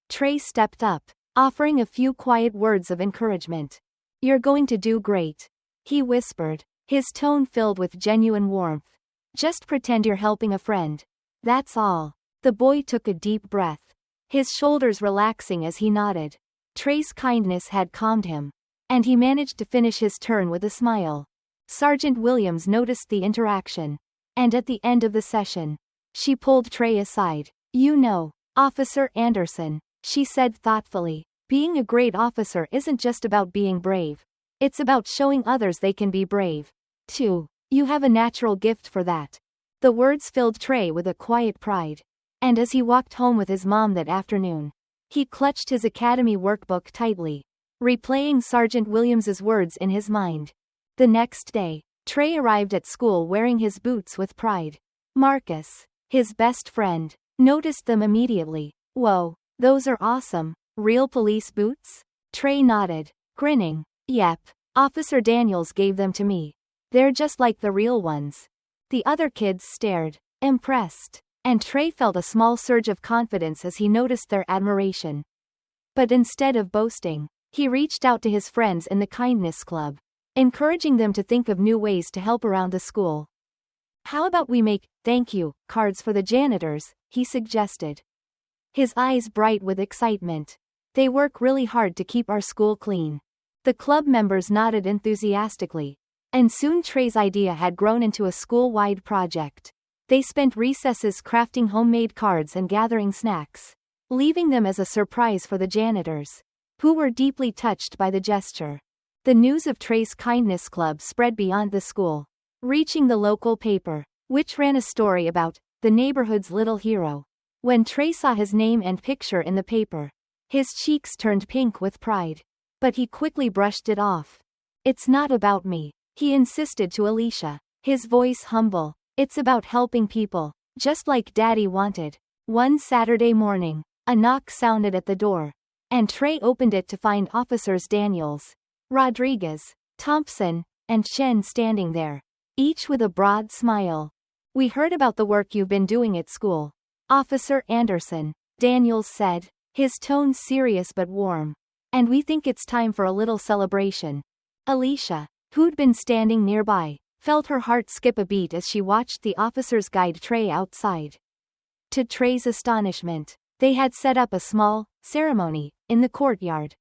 Trey stepped up, offering a few quiet words of encouragement. "You're going to do great," he whispered, his tone filled with genuine warmth. "Just pretend you're helping a friend. That's all." The boy took a deep breath, his shoulders relaxing as he nodded. Trey's kindness had calmed him, and he managed to finish his turn with a smile. Sergeant Williams noticed the interaction, and at the end of the session, she pulled Trey aside. "You know, Officer Anderson," she said thoughtfully, "being a great officer isn't just about being brave. It's about showing others they can be brave, too. You have a natural gift for that." The words filled Trey with a quiet pride. And as he walked home with his mom that afternoon, he clutched his academy workbook tightly, replaying Sergeant Williams's words in his mind. The next day, Trey arrived at school wearing his boots with pride. Marcus, his best friend, noticed them immediately. "Whoa, those are awesome. Real police boots?" Trey nodded, grinning. "Yep, Officer Daniels gave them to me. They're just like the real ones." The other kids stared, impressed, and Trey felt a small surge of confidence as he noticed their admiration. But instead of boasting, he reached out to his friends in the Kindness Club, encouraging them to think of new ways to help around the school. "How about we make thank you cards for the janitors?" he suggested, his eyes bright with excitement. "They work really hard to keep our school clean." The club members nodded enthusiastically, and soon Trey's idea had grown into a school-wide project. They spent recesses crafting homemade cards and gathering snacks, leaving them as a surprise for the janitors, who were deeply touched by the gesture. The news of Trey's Kindness Club spread beyond the school, reaching the local paper, which ran a story about the neighborhood's little hero. When Trey saw his name and picture in the paper, his cheeks turned pink with pride. But he quickly brushed it off. "It's not about me," he insisted to Alicia, his voice humble. "It's about helping people, just like Daddy wanted." One Saturday morning, a knock sounded at the door, and Trey opened it to find Officers Daniels, Rodriguez, Thompson, and Chen standing there, each with a broad smile. "We heard about the work you've been doing at school, Officer Anderson," Daniels said, his tone serious but warm. "And we think it's time for a little celebration." Alicia, who'd been standing nearby, felt her heart skip a beat as she watched the officers guide Trey outside. To Trey's astonishment, they had set up a small ceremony in the courtyard,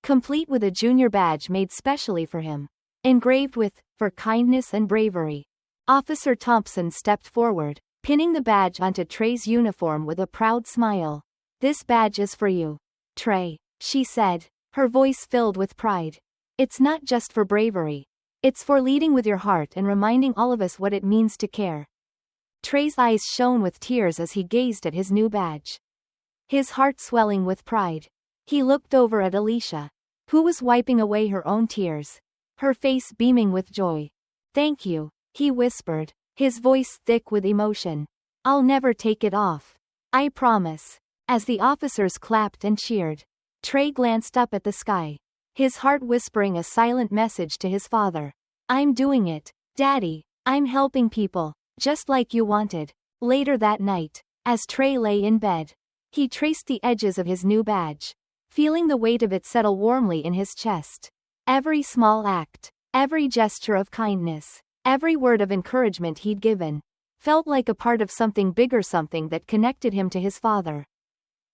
complete with a junior badge made specially for him. engraved with, "For kindness and bravery." Officer Thompson stepped forward, pinning the badge onto Trey's uniform with a proud smile. "This badge is for you, Trey," she said, her voice filled with pride. "It's not just for bravery. It's for leading with your heart and reminding all of us what it means to care." Trey's eyes shone with tears as he gazed at his new badge. His heart swelling with pride. He looked over at Alicia, who was wiping away her own tears, her face beaming with joy. "Thank you," he whispered, his voice thick with emotion. "I'll never take it off. I promise." As the officers clapped and cheered, Trey glanced up at the sky, his heart whispering a silent message to his father. "I'm doing it, Daddy. I'm helping people, just like you wanted." Later that night, as Trey lay in bed, he traced the edges of his new badge, feeling the weight of it settle warmly in his chest. Every small act, every gesture of kindness, every word of encouragement he'd given, felt like a part of something bigger, something that connected him to his father,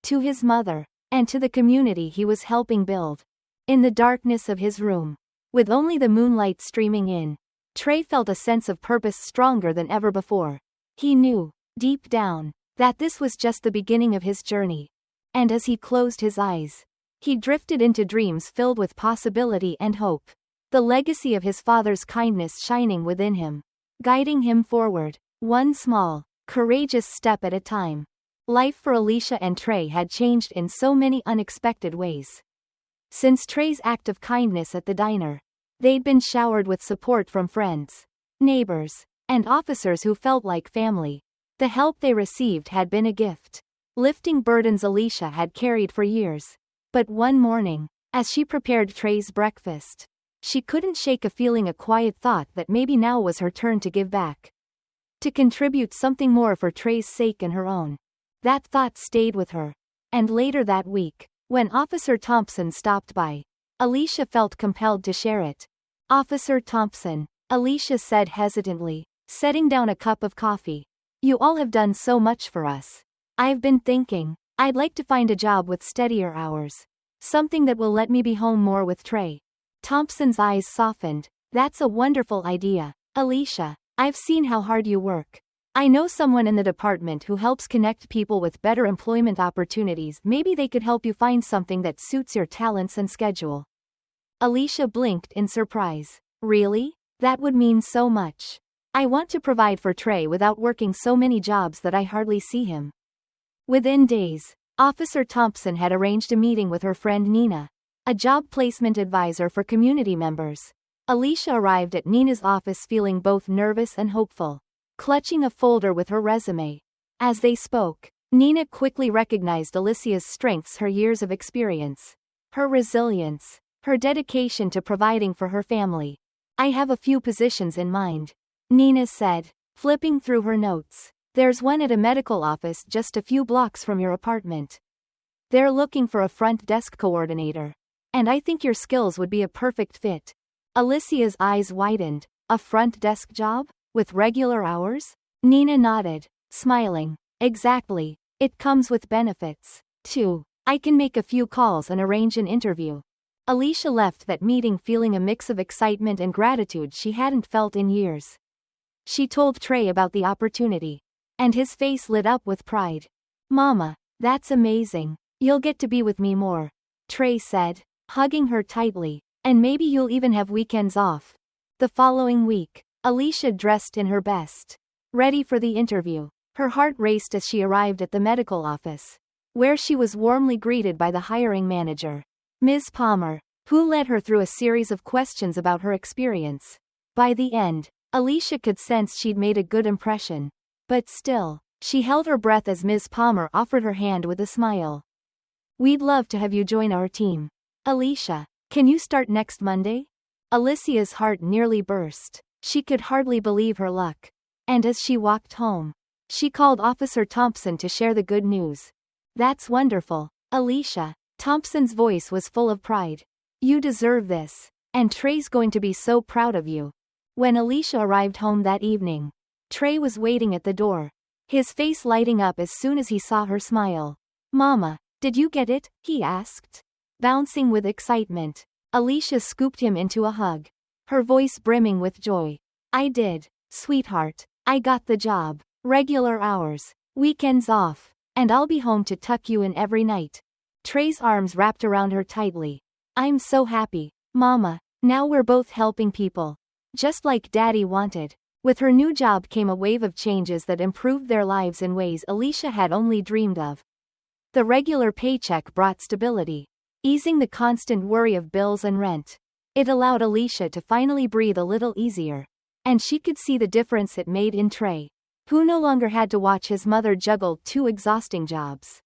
to his mother, and to the community he was helping build. In the darkness of his room, with only the moonlight streaming in, Trey felt a sense of purpose stronger than ever before. He knew, deep down, that this was just the beginning of his journey. And as he closed his eyes, he drifted into dreams filled with possibility and hope. The legacy of his father's kindness shining within him, guiding him forward, one small, courageous step at a time. Life for Alicia and Trey had changed in so many unexpected ways. Since Trey's act of kindness at the diner, they'd been showered with support from friends, neighbors, and officers who felt like family. The help they received had been a gift, lifting burdens Alicia had carried for years. But one morning, as she prepared Trey's breakfast, she couldn't shake a feeling, a quiet thought that maybe now was her turn to give back, to contribute something more for Trey's sake and her own. That thought stayed with her. And later that week, when Officer Thompson stopped by, Alicia felt compelled to share it. "Officer Thompson," Alicia said hesitantly, setting down a cup of coffee. "You all have done so much for us. I've been thinking, I'd like to find a job with steadier hours. Something that will let me be home more with Trey." Thompson's eyes softened. "That's a wonderful idea, Alicia. I've seen how hard you work. I know someone in the department who helps connect people with better employment opportunities. Maybe they could help you find something that suits your talents and schedule." Alicia blinked in surprise. "Really? That would mean so much. I want to provide for Trey without working so many jobs that I hardly see him." Within days, Officer Thompson had arranged a meeting with her friend Nina, a job placement advisor for community members. Alicia arrived at Nina's office feeling both nervous and hopeful, clutching a folder with her resume. As they spoke, Nina quickly recognized Alicia's strengths, her years of experience, her resilience, her dedication to providing for her family. "I have a few positions in mind," Nina said, flipping through her notes. "There's one at a medical office just a few blocks from your apartment. They're looking for a front desk coordinator. And I think your skills would be a perfect fit." Alicia's eyes widened. "A front desk job? With regular hours?" Nina nodded, smiling. "Exactly. It comes with benefits, too. I can make a few calls and arrange an interview." Alicia left that meeting feeling a mix of excitement and gratitude she hadn't felt in years. She told Trey about the opportunity, and his face lit up with pride. "Mama, that's amazing. You'll get to be with me more," Trey said, hugging her tightly. "And maybe you'll even have weekends off." The following week, Alicia dressed in her best, ready for the interview. Her heart raced as she arrived at the medical office, where she was warmly greeted by the hiring manager, Ms. Palmer, who led her through a series of questions about her experience. By the end, Alicia could sense she'd made a good impression. But still, she held her breath as Ms. Palmer offered her hand with a smile. "We'd love to have you join our team. Alicia, can you start next Monday?" Alicia's heart nearly burst. She could hardly believe her luck. And as she walked home, she called Officer Thompson to share the good news. "That's wonderful, Alicia." Thompson's voice was full of pride. "You deserve this. And Trey's going to be so proud of you." When Alicia arrived home that evening, Trey was waiting at the door, his face lighting up as soon as he saw her smile. "Mama, did you get it?" he asked, bouncing with excitement. Alicia scooped him into a hug, her voice brimming with joy. I did, sweetheart. I got the job. Regular hours, weekends off, and I'll be home to tuck you in every night. Trey's arms wrapped around her tightly. I'm so happy, Mama. Now we're both helping people. Just like Daddy wanted. With her new job came a wave of changes that improved their lives in ways Alicia had only dreamed of. The regular paycheck brought stability, easing the constant worry of bills and rent. It allowed Alicia to finally breathe a little easier. And she could see the difference it made in Trey, who no longer had to watch his mother juggle 2 exhausting jobs.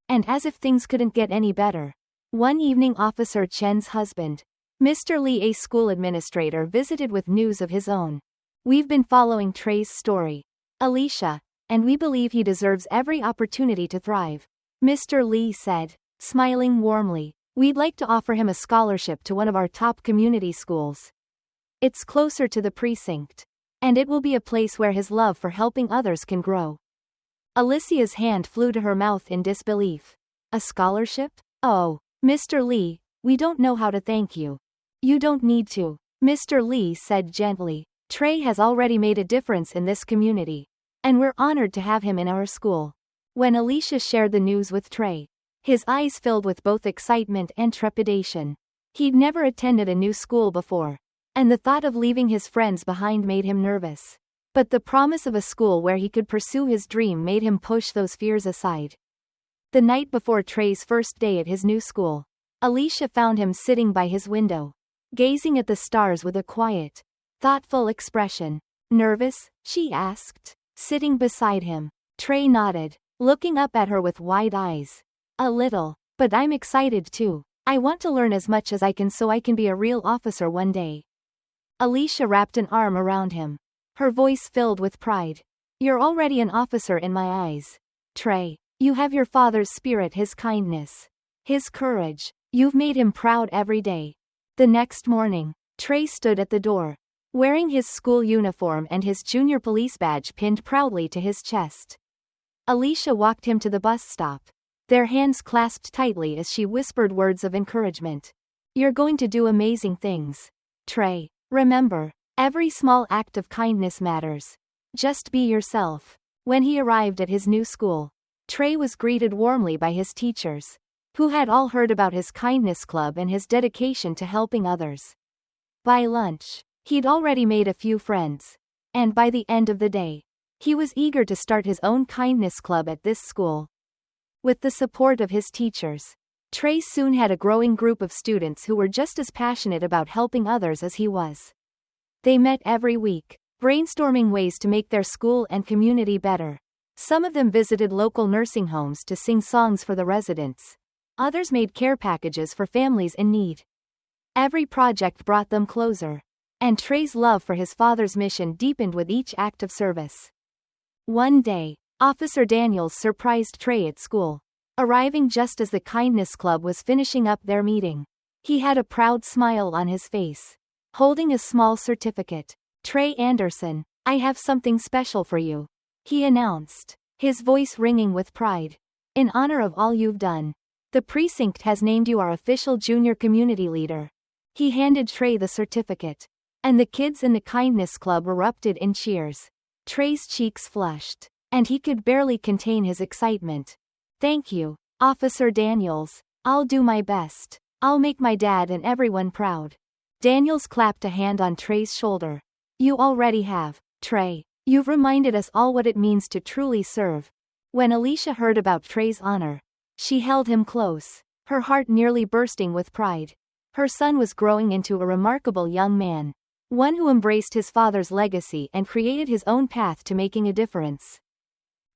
And as if things couldn't get any better, one evening Officer Chen's husband, Mr. Lee, a school administrator, visited with news of his own. We've been following Trey's story, Alicia, and we believe he deserves every opportunity to thrive, Mr. Lee said, smiling warmly. We'd like to offer him a scholarship to one of our top community schools. It's closer to the precinct, and it will be a place where his love for helping others can grow. Alicia's hand flew to her mouth in disbelief. A scholarship? Oh, Mr. Lee, we don't know how to thank you. You don't need to, Mr. Lee said gently. Trey has already made a difference in this community, and we're honored to have him in our school. When Alicia shared the news with Trey, his eyes filled with both excitement and trepidation. He'd never attended a new school before, and the thought of leaving his friends behind made him nervous. But the promise of a school where he could pursue his dream made him push those fears aside. The night before Trey's first day at his new school, Alicia found him sitting by his window, gazing at the stars with a quiet, thoughtful expression. Nervous? She asked, sitting beside him. Trey nodded, looking up at her with wide eyes. A little, but I'm excited too. I want to learn as much as I can so I can be a real officer one day. Alicia wrapped an arm around him, her voice filled with pride. You're already an officer in my eyes, Trey. You have your father's spirit, his kindness, his courage. You've made him proud every day. The next morning, Trey stood at the door, wearing his school uniform and his junior police badge pinned proudly to his chest. Alicia walked him to the bus stop, their hands clasped tightly as she whispered words of encouragement. You're going to do amazing things, Trey. Remember, every small act of kindness matters. Just be yourself. When he arrived at his new school, Trey was greeted warmly by his teachers, who had all heard about his kindness club and his dedication to helping others. By lunch, he'd already made a few friends, and by the end of the day, he was eager to start his own kindness club at this school. With the support of his teachers, Trey soon had a growing group of students who were just as passionate about helping others as he was. They met every week, brainstorming ways to make their school and community better. Some of them visited local nursing homes to sing songs for the residents. Others made care packages for families in need. Every project brought them closer, and Trey's love for his father's mission deepened with each act of service. One day, Officer Daniels surprised Trey at school, arriving just as the Kindness Club was finishing up their meeting. He had a proud smile on his face, holding a small certificate. Trey Anderson, I have something special for you, he announced, his voice ringing with pride. In honor of all you've done, the precinct has named you our official junior community leader. He handed Trey the certificate, and the kids in the Kindness Club erupted in cheers. Trey's cheeks flushed, and he could barely contain his excitement. Thank you, Officer Daniels. I'll do my best. I'll make my dad and everyone proud. Daniels clapped a hand on Trey's shoulder. You already have, Trey. You've reminded us all what it means to truly serve. When Alicia heard about Trey's honor, she held him close, her heart nearly bursting with pride. Her son was growing into a remarkable young man, one who embraced his father's legacy and created his own path to making a difference.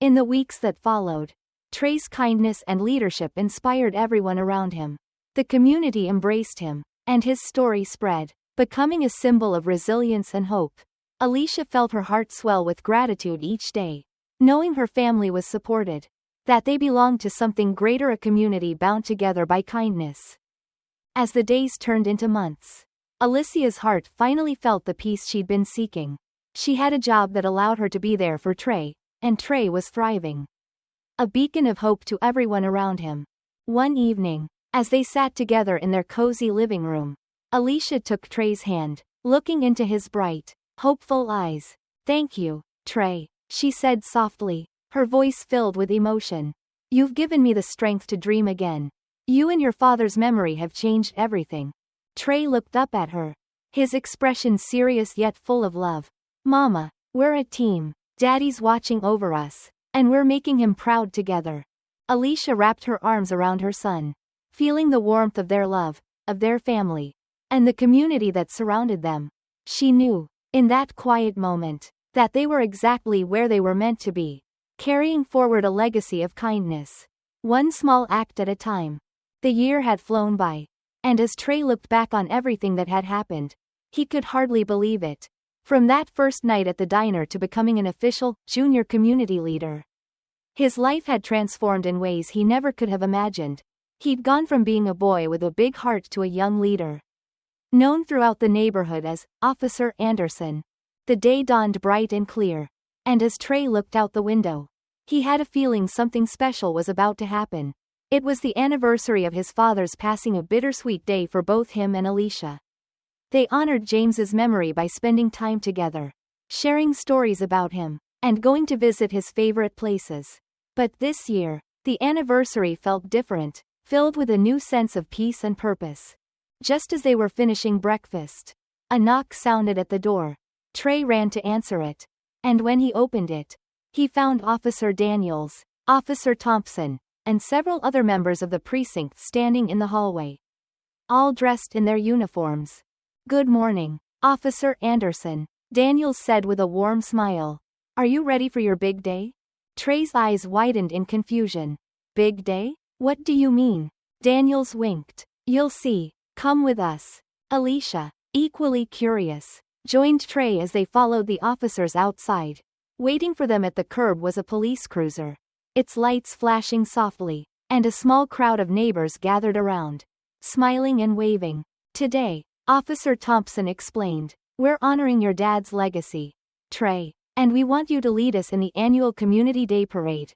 In the weeks that followed, Trey's kindness and leadership inspired everyone around him. The community embraced him, and his story spread, becoming a symbol of resilience and hope. Alicia felt her heart swell with gratitude each day, knowing her family was supported, that they belonged to something greater, a community bound together by kindness. As the days turned into months, Alicia's heart finally felt the peace she'd been seeking. She had a job that allowed her to be there for Trey, and Trey was thriving. A beacon of hope to everyone around him. One evening, as they sat together in their cozy living room, Alicia took Trey's hand, looking into his bright, hopeful eyes. "Thank you, Trey," she said softly, her voice filled with emotion. "You've given me the strength to dream again. You and your father's memory have changed everything." Trey looked up at her, his expression serious yet full of love. "Mama, we're a team. Daddy's watching over us, and we're making him proud together." Alicia wrapped her arms around her son, feeling the warmth of their love, of their family, and the community that surrounded them. She knew, in that quiet moment, that they were exactly where they were meant to be, carrying forward a legacy of kindness, one small act at a time. The year had flown by, and as Trey looked back on everything that had happened, he could hardly believe it. From that first night at the diner to becoming an official, junior community leader, his life had transformed in ways he never could have imagined. He'd gone from being a boy with a big heart to a young leader, known throughout the neighborhood as Officer Anderson. The day dawned bright and clear, and as Trey looked out the window, he had a feeling something special was about to happen. It was the anniversary of his father's passing, a bittersweet day for both him and Alicia. They honored James's memory by spending time together, sharing stories about him, and going to visit his favorite places. But this year, the anniversary felt different, filled with a new sense of peace and purpose. Just as they were finishing breakfast, a knock sounded at the door. Trey ran to answer it, and when he opened it, he found Officer Daniels, Officer Thompson, and several other members of the precinct standing in the hallway, all dressed in their uniforms. "Good morning, Officer Anderson," Daniels said with a warm smile. "Are you ready for your big day?" Trey's eyes widened in confusion. "Big day? What do you mean?" Daniels winked. "You'll see. Come with us." Alicia, equally curious, joined Trey as they followed the officers outside. Waiting for them at the curb was a police cruiser, its lights flashing softly, and a small crowd of neighbors gathered around, smiling and waving. "Today," Officer Thompson explained, "we're honoring your dad's legacy, Trey, and we want you to lead us in the annual Community Day Parade."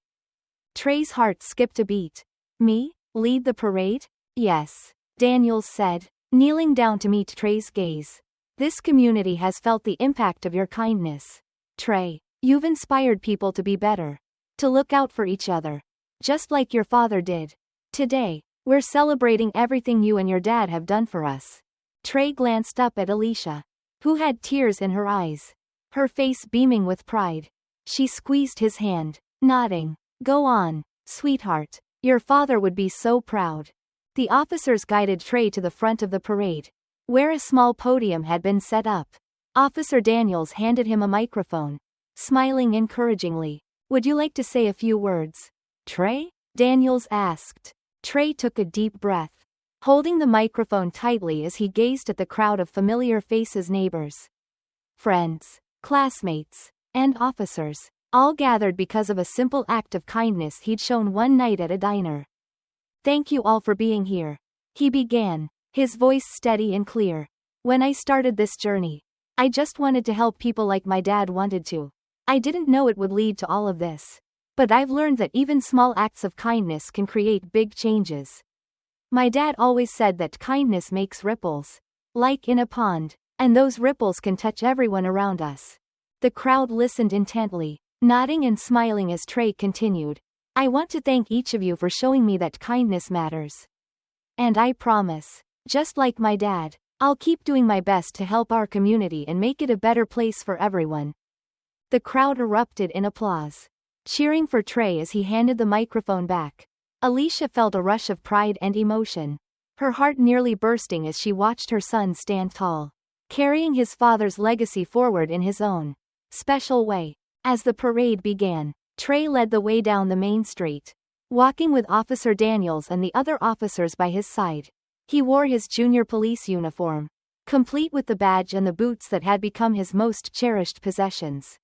Trey's heart skipped a beat. "Me? Lead the parade?" "Yes," Daniels said, kneeling down to meet Trey's gaze. "This community has felt the impact of your kindness. Trey, you've inspired people to be better, to look out for each other, just like your father did. Today, we're celebrating everything you and your dad have done for us." Trey glanced up at Alicia, who had tears in her eyes, her face beaming with pride. She squeezed his hand, nodding. "Go on, sweetheart. Your father would be so proud." The officers guided Trey to the front of the parade, where a small podium had been set up. Officer Daniels handed him a microphone, smiling encouragingly. "Would you like to say a few words, Trey?" Daniels asked. Trey took a deep breath, holding the microphone tightly as he gazed at the crowd of familiar faces, neighbors, friends, classmates, and officers, all gathered because of a simple act of kindness he'd shown one night at a diner. "Thank you all for being here," he began, his voice steady and clear. "When I started this journey, I just wanted to help people like my dad wanted to. I didn't know it would lead to all of this. But I've learned that even small acts of kindness can create big changes. My dad always said that kindness makes ripples, like in a pond, and those ripples can touch everyone around us." The crowd listened intently, nodding and smiling as Trey continued. "I want to thank each of you for showing me that kindness matters. And I promise, just like my dad, I'll keep doing my best to help our community and make it a better place for everyone." The crowd erupted in applause, cheering for Trey as he handed the microphone back. Alicia felt a rush of pride and emotion, her heart nearly bursting as she watched her son stand tall, carrying his father's legacy forward in his own special way. As the parade began, Trey led the way down the main street, walking with Officer Daniels and the other officers by his side. He wore his junior police uniform, complete with the badge and the boots that had become his most cherished possessions.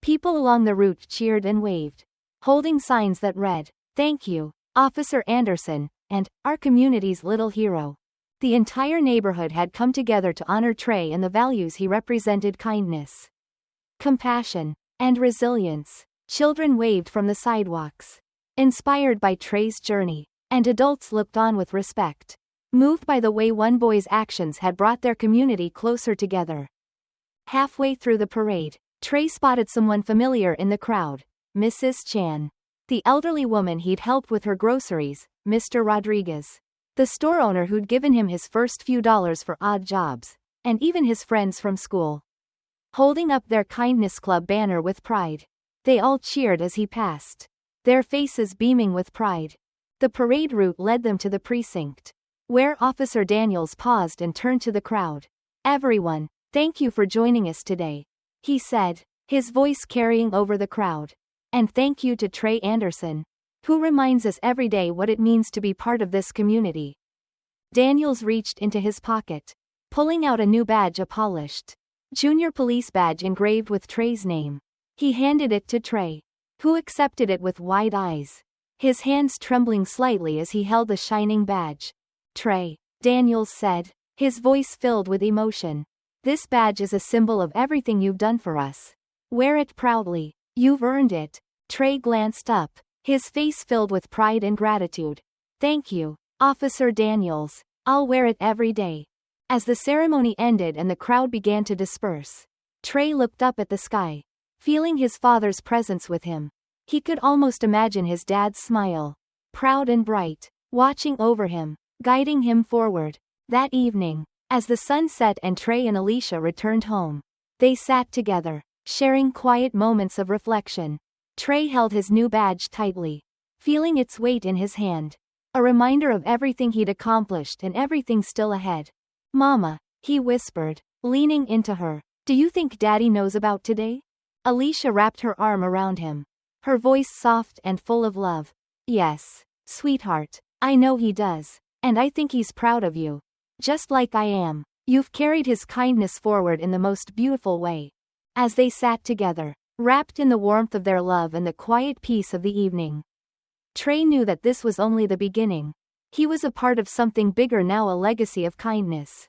People along the route cheered and waved, holding signs that read, "Thank you, Officer Anderson," and "Our community's little hero." The entire neighborhood had come together to honor Trey and the values he represented: kindness, compassion, and resilience. Children waved from the sidewalks, inspired by Trey's journey, and adults looked on with respect. moved by the way one boy's actions had brought their community closer together. Halfway through the parade, Trey spotted someone familiar in the crowd, Mrs. Chan. The elderly woman he'd helped with her groceries, Mr. Rodriguez. The store owner who'd given him his first few dollars for odd jobs, and even his friends from school. Holding up their Kindness Club banner with pride. They all cheered as he passed, their faces beaming with pride. The parade route led them to the precinct, where Officer Daniels paused and turned to the crowd. "Everyone, thank you for joining us today," he said, his voice carrying over the crowd. "And thank you to Trey Anderson, who reminds us every day what it means to be part of this community." Daniels reached into his pocket, pulling out a new badge, a polished junior police badge engraved with Trey's name. He handed it to Trey, who accepted it with wide eyes, his hands trembling slightly as he held the shining badge. "Trey," Daniels said, his voice filled with emotion, "this badge is a symbol of everything you've done for us. Wear it proudly. You've earned it." Trey glanced up, his face filled with pride and gratitude. "Thank you, Officer Daniels. I'll wear it every day." As the ceremony ended and the crowd began to disperse, Trey looked up at the sky, feeling his father's presence with him. He could almost imagine his dad's smile, proud and bright, watching over him, guiding him forward. That evening, as the sun set and Trey and Alicia returned home, they sat together, sharing quiet moments of reflection. Trey held his new badge tightly, feeling its weight in his hand, a reminder of everything he'd accomplished and everything still ahead. "Mama," he whispered, leaning into her, "do you think Daddy knows about today?" Alicia wrapped her arm around him, her voice soft and full of love. "Yes, sweetheart, I know he does, and I think he's proud of you. Just like I am. You've carried his kindness forward in the most beautiful way." As they sat together, wrapped in the warmth of their love and the quiet peace of the evening, Trey knew that this was only the beginning. He was a part of something bigger now, a legacy of kindness.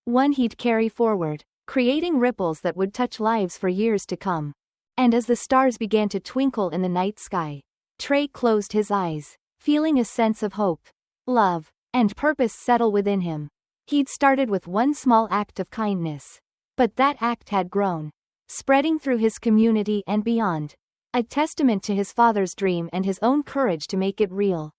One he'd carry forward, creating ripples that would touch lives for years to come. And as the stars began to twinkle in the night sky, Trey closed his eyes, feeling a sense of hope, love, and purpose settle within him. He'd started with one small act of kindness, but that act had grown, spreading through his community and beyond, a testament to his father's dream and his own courage to make it real.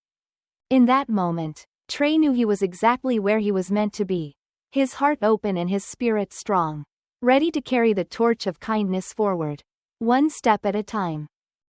In that moment, Trey knew he was exactly where he was meant to be, his heart open and his spirit strong, ready to carry the torch of kindness forward, one step at a time.